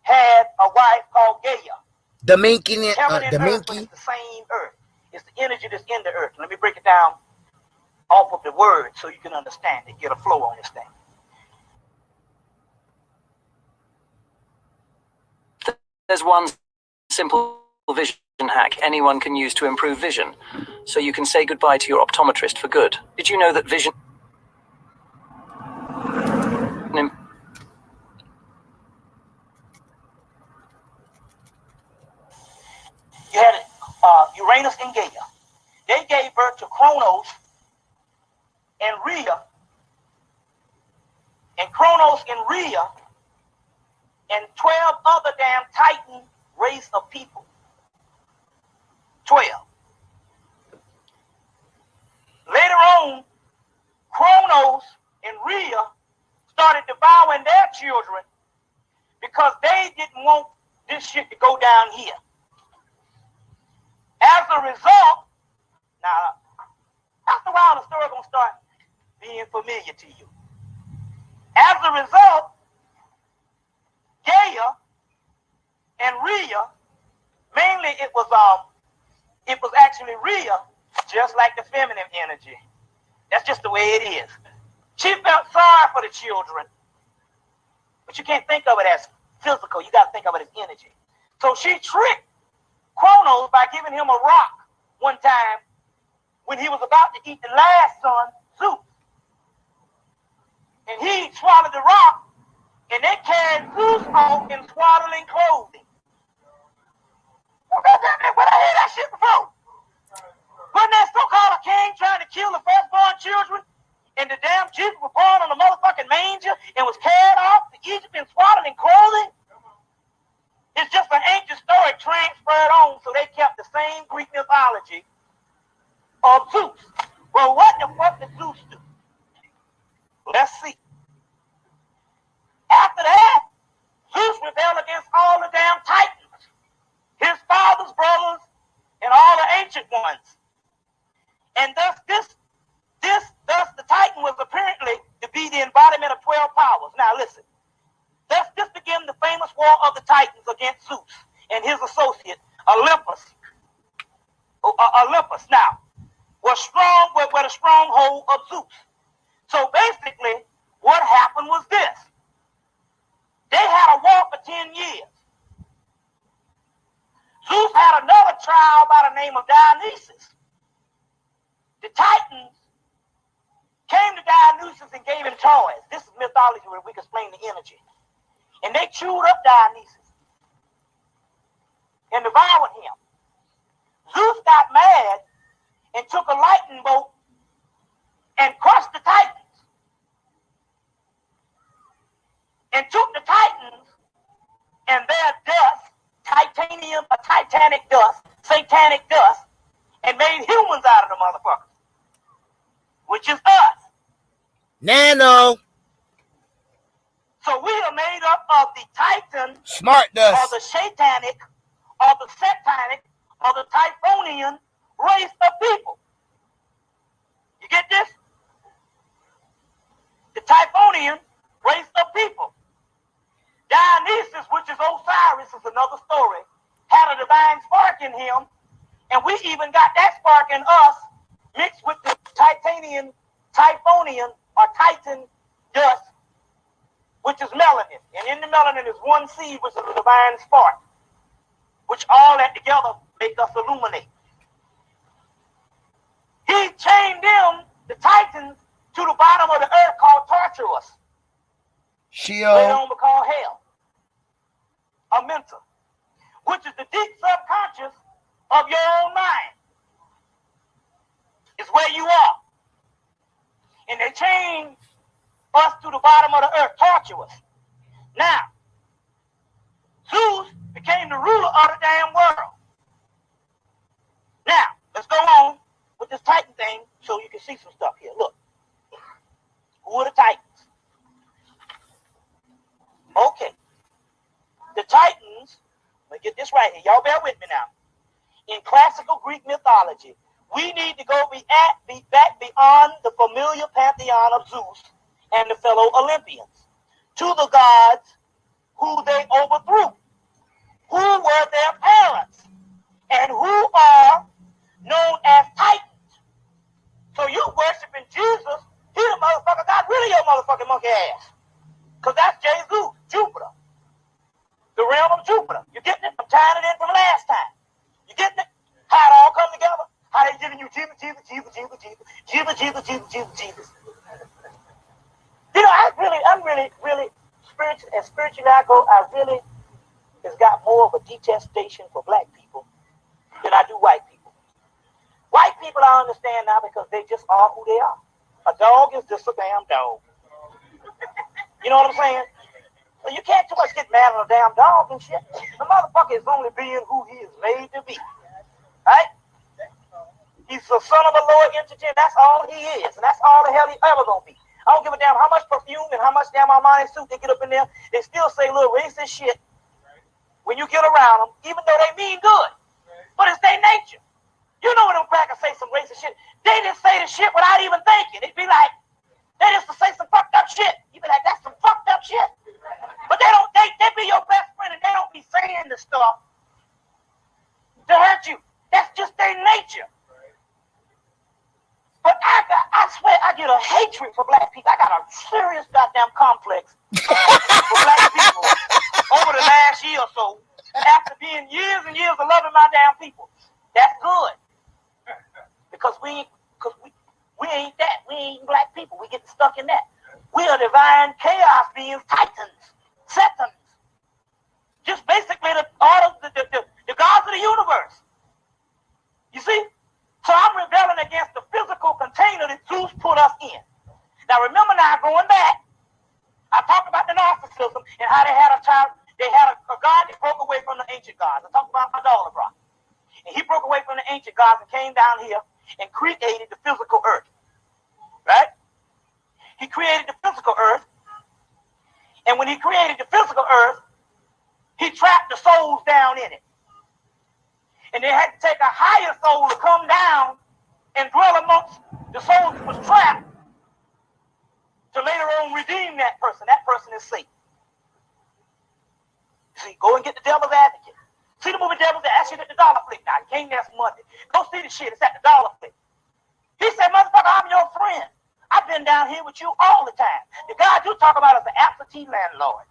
had a wife called Gaia. The Minky. It's the same earth. It's the energy that's in the earth. Let me break it down off of the word so you can understand it, get a flow on this thing. There's one simple vision hack anyone can use to improve vision, so you can say goodbye to your optometrist for good. Did you know that vision... You had Uranus and Gaia. They gave birth to Kronos and Rhea. And Kronos and Rhea and 12 other damn Titan race of people. 12. Later on, Kronos and Rhea started devouring their children because they didn't want this shit to go down here. As a result, now, after a while, the story is going to start being familiar to you. As a result, Gaia and Rhea, mainly it was actually Rhea, just like the feminine energy. That's just the way it is. She felt sorry for the children, but you can't think of it as physical. You got to think of it as energy. So she tricked Kronos by giving him a rock one time when he was about to eat the last son, Zeus. And he swallowed the rock carried Zeus off in swaddling clothing. Where I heard that shit before? Wasn't that so-called king trying to kill the firstborn children? And the damn Jesus was born on the motherfucking manger and was carried off to Egypt in swaddling clothing? It's just an ancient story transferred on, so they kept the same Greek mythology of Zeus. Well, what the fuck did Zeus do? Let's see. After that, Zeus rebelled against all the damn Titans, his father's brothers, and all the ancient ones. And thus the Titan was apparently to be the embodiment of 12 powers. Now listen. Thus this began the famous war of the Titans against Zeus and his associate Olympus. Olympus now was strong where the stronghold of Zeus. So basically, what happened was this. They had a war for 10 years. Zeus had another child by the name of Dionysus. The Titans came to Dionysus and gave him toys. This is mythology where we can explain the energy. And they chewed up Dionysus and devoured him. Zeus got mad and took a lightning bolt and crushed the Titans. And took the Titans and their dust, titanium, a titanic dust, satanic dust, and made humans out of the motherfuckers, which is us. Nano. So we are made up of the Titan, Smart dust, or the Satanic, or the Satanic, or the Typhonian race of people. You get this? The Typhonian race of people. Dionysus, which is Osiris, is another story, had a divine spark in him, and we even got that spark in us mixed with the Typhonian, or Titan dust, which is melanin. And in the melanin is one seed, which is a divine spark, which all that together make us illuminate. He chained them, the Titans, to the bottom of the earth called Tartarus. Sheol. Later on called hell. A mental, which is the deep subconscious of your own mind. It's where you are. And they chained us to the bottom of the earth, Tartarus. Now, Zeus became the ruler of the damn world. Now, let's go on with this Titan thing so you can see some stuff here. Look. Who are the Titans? Okay. The Titans, let me get this right here. Y'all bear with me now. In classical Greek mythology, we need to go back beyond the familiar pantheon of Zeus and the fellow Olympians to the gods who they overthrew, who were their parents, and who are known as Titans. So you worshiping Jesus, he the motherfucker got rid of your motherfucking monkey ass. Because that's Jesus, Jupiter. The realm of Jupiter. You getting it? I'm tying it in from last time. You getting it? How it all come together? How they giving you Jesus. You know, I'm really spiritual. As spiritually I go, I really has got more of a detestation for black people than I do white people. White people I understand now because they just are who they are. A dog is just a damn dog. You know what I'm saying? So you can't too much get mad at a damn dog and shit. The motherfucker is only being who he is made to be. Right? He's the son of a lower entity, and that's all he is. And that's all the hell he ever gonna be. I don't give a damn how much perfume and how much damn Armani suit they get up in there. They still say little racist shit when you get around them, even though they mean good. But it's their nature. You know when them crackers say some racist shit, they just say the shit without even thinking. It'd be like, they just say some fucked up shit. You be like, that's some fucked up shit. But they be your best friend and they don't be saying the stuff to hurt you. That's just their nature. But I swear I get a hatred for black people. I got a serious goddamn complex for black people over the last year or so. After being years and years of loving my damn people. That's good. Because we ain't that. We ain't black people. We get stuck in that. We are divine chaos beings, Titans, Satans. Just basically the gods of the universe. You see? So I'm rebelling against the physical container that Zeus put us in. Now remember now, going back, I talked about the narcissism and how they had a child, they had a god that broke away from the ancient gods. I talked about idolatry. And he broke away from the ancient gods and came down here and created the physical earth. Right? He created the physical earth. And when he created the physical earth, he trapped the souls down in it. And they had to take a higher soul to come down and dwell amongst the souls that was trapped to later on redeem that person. That person is Satan. See, go and get the Devil's Advocate. See the movie Devil's Advocate? Actually, at the Dollar Flick now. It came last Monday. Go see the shit. It's at the Dollar Flick. He said, motherfucker, I'm your friend. I've been down here with you all the time. The God you talk about is the absentee landlord.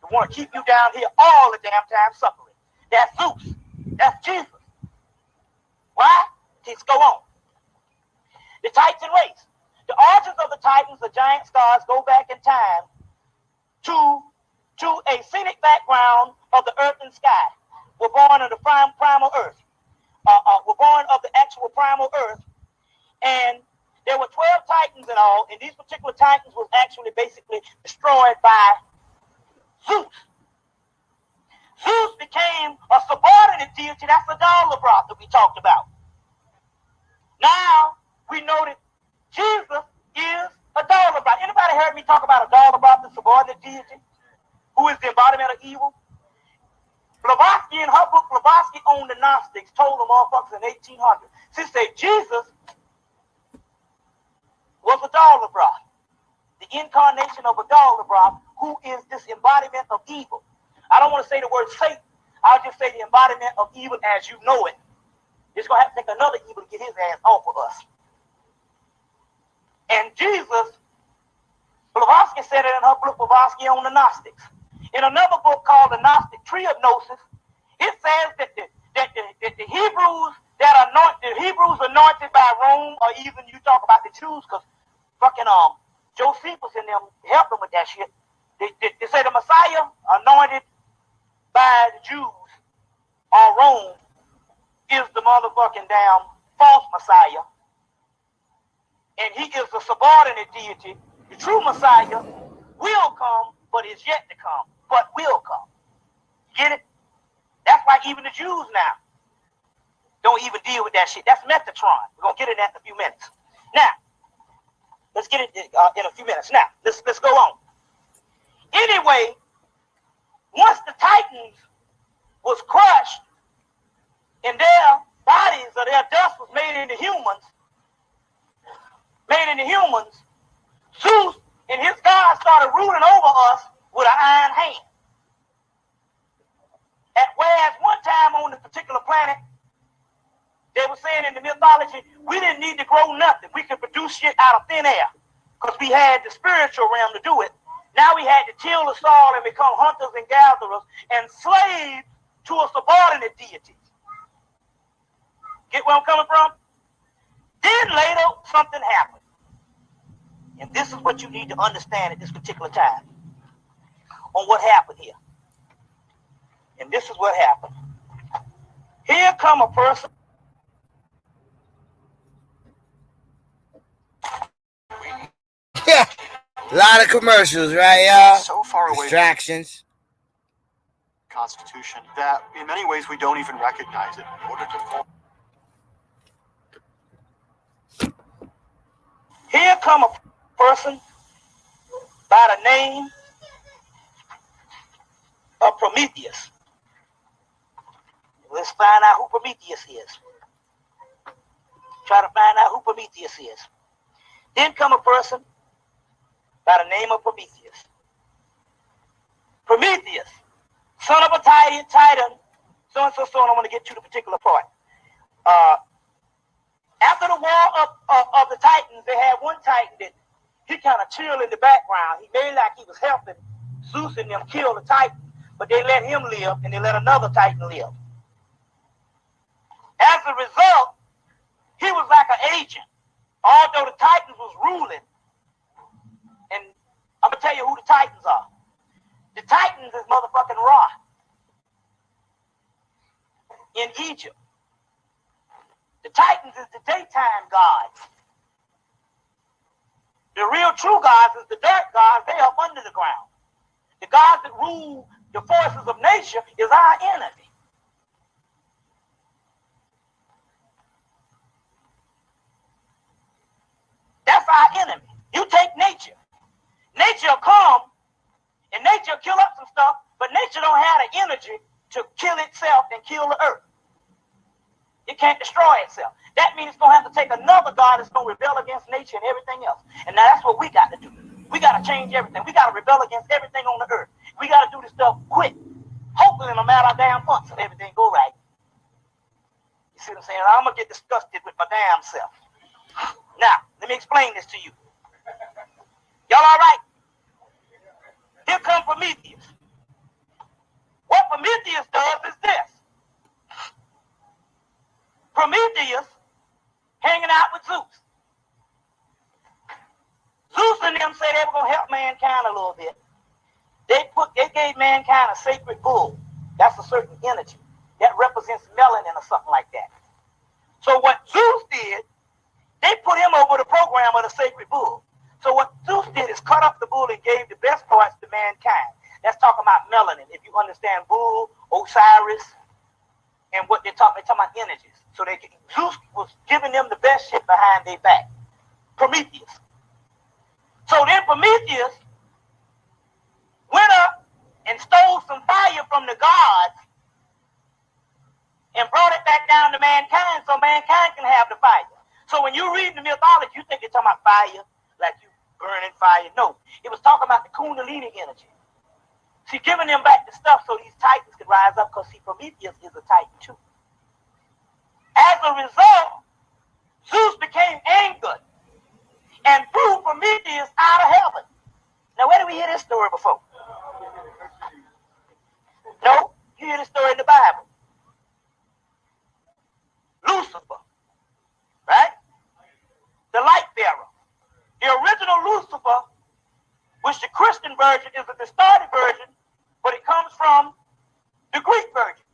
They want to keep you down here all the damn time suffering. That's Zeus. That's Jesus. Why? Let's go on. The Titan race. The origins of the Titans, the giant stars, go back in time to a scenic background of the earth and sky. We're born of the primal earth. We're born of the actual primal earth. And there were 12 Titans in all, and these particular Titans was actually basically destroyed by Zeus. Zeus became a subordinate deity. That's the Dollar that we talked about. Now we know that Jesus is a Dollar. Anybody heard me talk about a Dollar, the subordinate deity, who is the embodiment of evil? Blavatsky, in her book, Blavatsky on the Gnostics, told the motherfuckers in 1800. She said Jesus was a Dollar, the incarnation of a Dollar, who is this embodiment of evil. I don't want to say the word Satan. I'll just say the embodiment of evil as you know it. It's going to have to take another evil to get his ass off of us. And Jesus, Blavatsky said it in her book, Blavatsky on the Gnostics. In another book called The Gnostic Tree-of-Gnosis, it says that the Hebrews anointed by Rome, or even you talk about the Jews, because fucking Josephus and them helped them with that shit. They say the Messiah anointed by the Jews or Rome is the motherfucking damn false Messiah. And he is the subordinate deity. The true Messiah will come, but is yet to come, but will come. Get it? That's why even the Jews now don't even deal with that shit. That's Metatron. We're going to get in that in a few minutes. Now, let's get it in a few minutes. Now, let's go on. Anyway, once the Titans was crushed and their bodies or their dust was made into humans, Zeus and his gods started ruling over us with an iron hand. Whereas one time on this particular planet, they were saying in the mythology, we didn't need to grow nothing. We could produce shit out of thin air because we had the spiritual realm to do it. Now we had to till the soil and become hunters and gatherers and slaves to a subordinate deity. Get where I'm coming from? Then later, something happened. And this is what you need to understand at this particular time on what happened here. And this is what happened. Here come a person. Yeah, a lot of commercials, right, y'all? So far away distractions. From the Constitution that in many ways we don't even recognize it. In order to Here come a person by the name of Prometheus. Let's find out who Prometheus is. Try to find out who Prometheus is. Then come a person by the name of Prometheus. Prometheus, son of a Titan, so and so, I want to get to the particular part. After the war of the Titans, they had one Titan that he kind of chilled in the background. He made like he was helping Zeus and them kill the Titan, but they let him live and they let another Titan live. As a result, he was like an agent. Although the Titans was ruling, and I'm going to tell you who the Titans are. The Titans is motherfucking Ra in Egypt. The Titans is the daytime gods. The real true gods is the dark gods. They up under the ground. The gods that rule the forces of nature is our enemy. That's our enemy. You take nature. Nature will come and nature will kill up some stuff, but nature don't have the energy to kill itself and kill the earth. It can't destroy itself. That means it's going to have to take another God that's going to rebel against nature and everything else. And now that's what we got to do. We got to change everything. We got to rebel against everything on the earth. We got to do this stuff quick. Hopefully in a matter of damn months and everything go right. You see what I'm saying? I'm going to get disgusted with my damn self. Now, let me explain this to you. Y'all all right? Here comes Prometheus. What Prometheus does is this. Prometheus hanging out with Zeus. Zeus and them say they were going to help mankind a little bit. They gave mankind a sacred bull. That's a certain energy. That represents melanin or something like that. So what Zeus did, they put him over the program of the sacred bull. So what Zeus did is cut up the bull and gave the best parts to mankind. That's talking about melanin. If you understand bull, Osiris, and what they're talking about energies. So Zeus was giving them the best shit behind their back. Prometheus. So then Prometheus went up and stole some fire from the gods and brought it back down to mankind so mankind can have the fire. So when you read the mythology, you think it's talking about fire, like you burning fire. No, it was talking about the Kundalini energy. See, giving them back the stuff so these titans could rise up, because see, Prometheus is a titan too. As a result, Zeus became angered and threw Prometheus out of heaven. Now, where did we hear this story before? No, you hear the story in the Bible. Lucifer, right? The light bearer. The original Lucifer, which the Christian version is a distorted version, but it comes from the Greek version.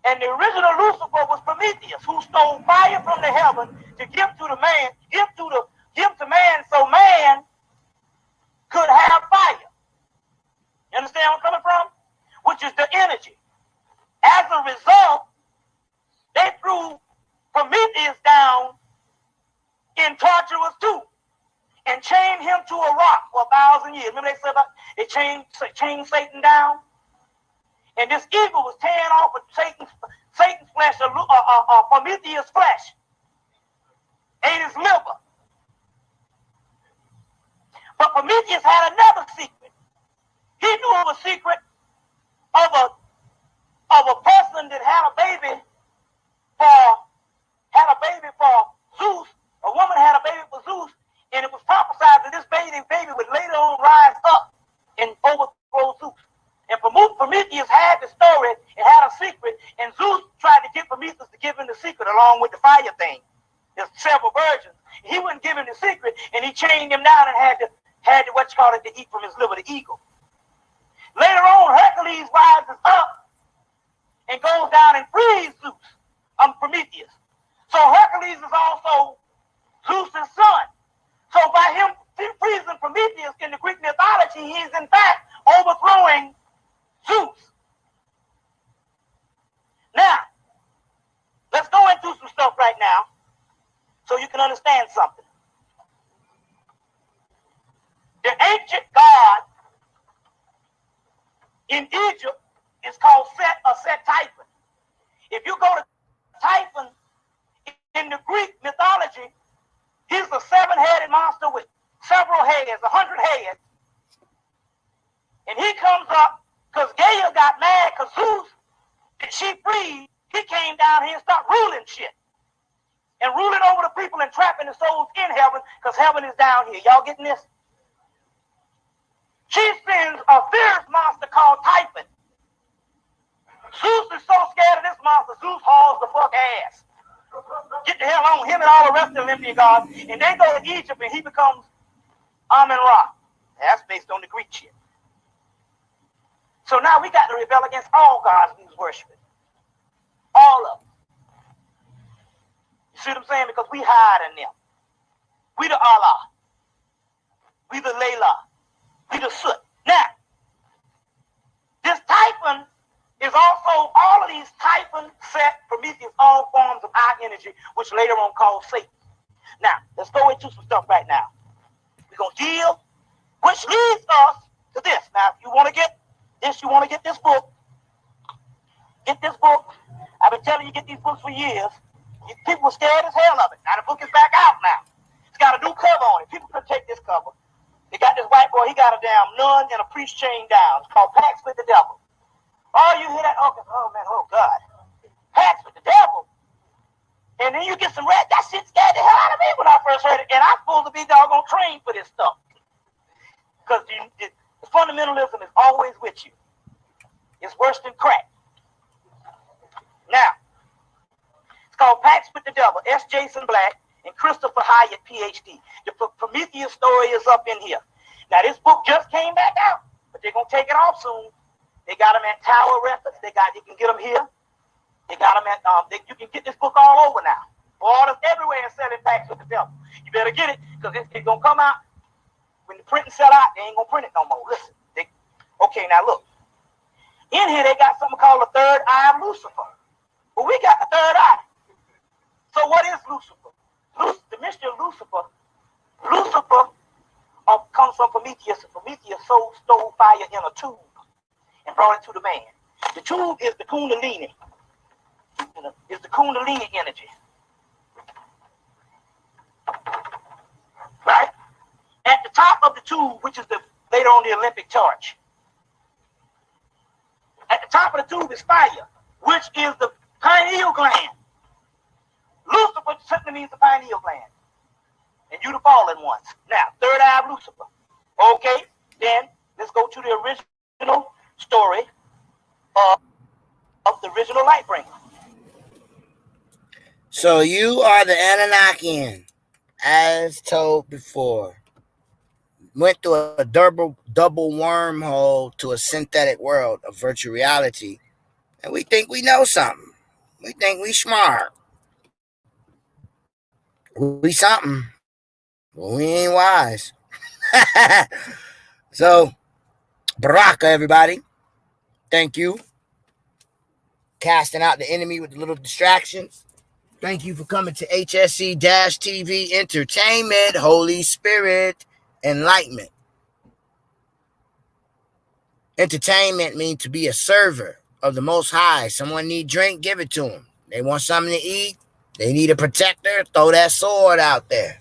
And the original Lucifer was Prometheus, who stole fire from the heaven to give to the man, give to man so man could have fire. You understand where I'm coming from? Which is the energy. As a result, they threw Prometheus down in torturous tube and chained him to a rock for 1,000 years. Remember they said about they chained Satan down? And this eagle was tearing off of Satan's flesh, or Prometheus' flesh. Ate his liver. But Prometheus had another secret. He knew it was a secret of a person that had a baby for Zeus. A woman had a baby for Zeus, and it was prophesied that this baby would later on rise up and overthrow Zeus. And Prometheus had the story, it had a secret, and Zeus tried to get Prometheus to give him the secret along with the fire thing. There's several versions. He wouldn't give him the secret, and he chained him down and had to to eat from his liver, the eagle. Later on, Hercules rises up and goes down and frees Prometheus. So Hercules is also Zeus' son. So by him freezing Prometheus in the Greek mythology, he is in fact overthrowing Zeus. Now, let's go into some stuff right now so you can understand something. The ancient god in Egypt is called Set or Set-Typhon. If you go to Typhon in the Greek mythology, he's a seven-headed monster with several heads, 100 heads. And he comes up because Gaia got mad because Zeus, that she freed, he came down here and started ruling shit. And ruling over the people and trapping the souls in heaven because heaven is down here. Y'all getting this? She sends a fierce monster called Typhon. Zeus is so scared of this monster, Zeus hauls the fuck ass. Get the hell on him and all the rest of the Olympian gods. And they go to Egypt and he becomes Amun-Ra. That's based on the Greek shit. So now we got to rebel against all gods we was worshiping. All of them. You see what I'm saying? Because we hide in them. We the Allah. We the Layla. We the Sut. Now, this Typhon is also, all of these Typhon, Set, Prometheus, all forms of our energy, which later on called Satan. Now, let's go into some stuff right now. We're going to deal, which leads us to this. Now, if you want to get this, you want to get this book. Get this book. I've been telling you, get these books for years. People were scared as hell of it. Now, the book is back out now. It's got a new cover on it. People could take this cover. They got this white boy, he got a damn nun and a priest chained down. It's called Pacts with the Devil. Oh, you hear that? Oh man, oh God. Pacts with the devil. And then you get some red. That shit scared the hell out of me when I first heard it. And I'm supposed to be doggone trained for this stuff. Because the fundamentalism is always with you. It's worse than crack. Now, it's called Pacts with the Devil. S. Jason Black and Christopher Hyatt, PhD. The Prometheus story is up in here. Now, this book just came back out, but they're going to take it off soon. They got them at Tower Records. You can get them here. They got them at, you can get this book all over now. Orders everywhere and selling Pacts with the Devil. You better get it, because it's going to come out. When the printing sell out, they ain't going to print it no more. Listen. Okay, now look. In here, they got something called the third eye of Lucifer. But we got the third eye. So what is Lucifer? The mystery of Lucifer. Lucifer comes from Prometheus. Prometheus stole fire in a tube and brought it to the man. The tube is the Kundalini. It's the Kundalini energy. Right? At the top of the tube, which is later on the Olympic torch. At the top of the tube is fire, which is the pineal gland. Lucifer simply means the pineal gland. And you the fallen ones. Now, third eye of Lucifer. Okay, then let's go to the original story of the original Lightbringer. So you are the Anunnakian, as told before. Went through a double wormhole to a synthetic world of virtual reality, and we think we know something. We think we smart. We something, but we ain't wise. So, Baraka, everybody. Thank you. Casting out the enemy with the little distractions. Thank you for coming to HSE-TV Entertainment, Holy Spirit, Enlightenment. Entertainment means to be a server of the Most High. Someone need drink, give it to them. They want something to eat, they need a protector, throw that sword out there.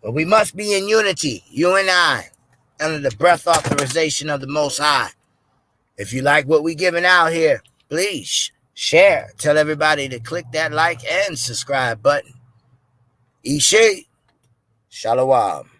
But we must be in unity, you and I, under the breath authorization of the Most High. If you like what we're giving out here, please share. Tell everybody to click that like and subscribe button. Ishe, Shalom.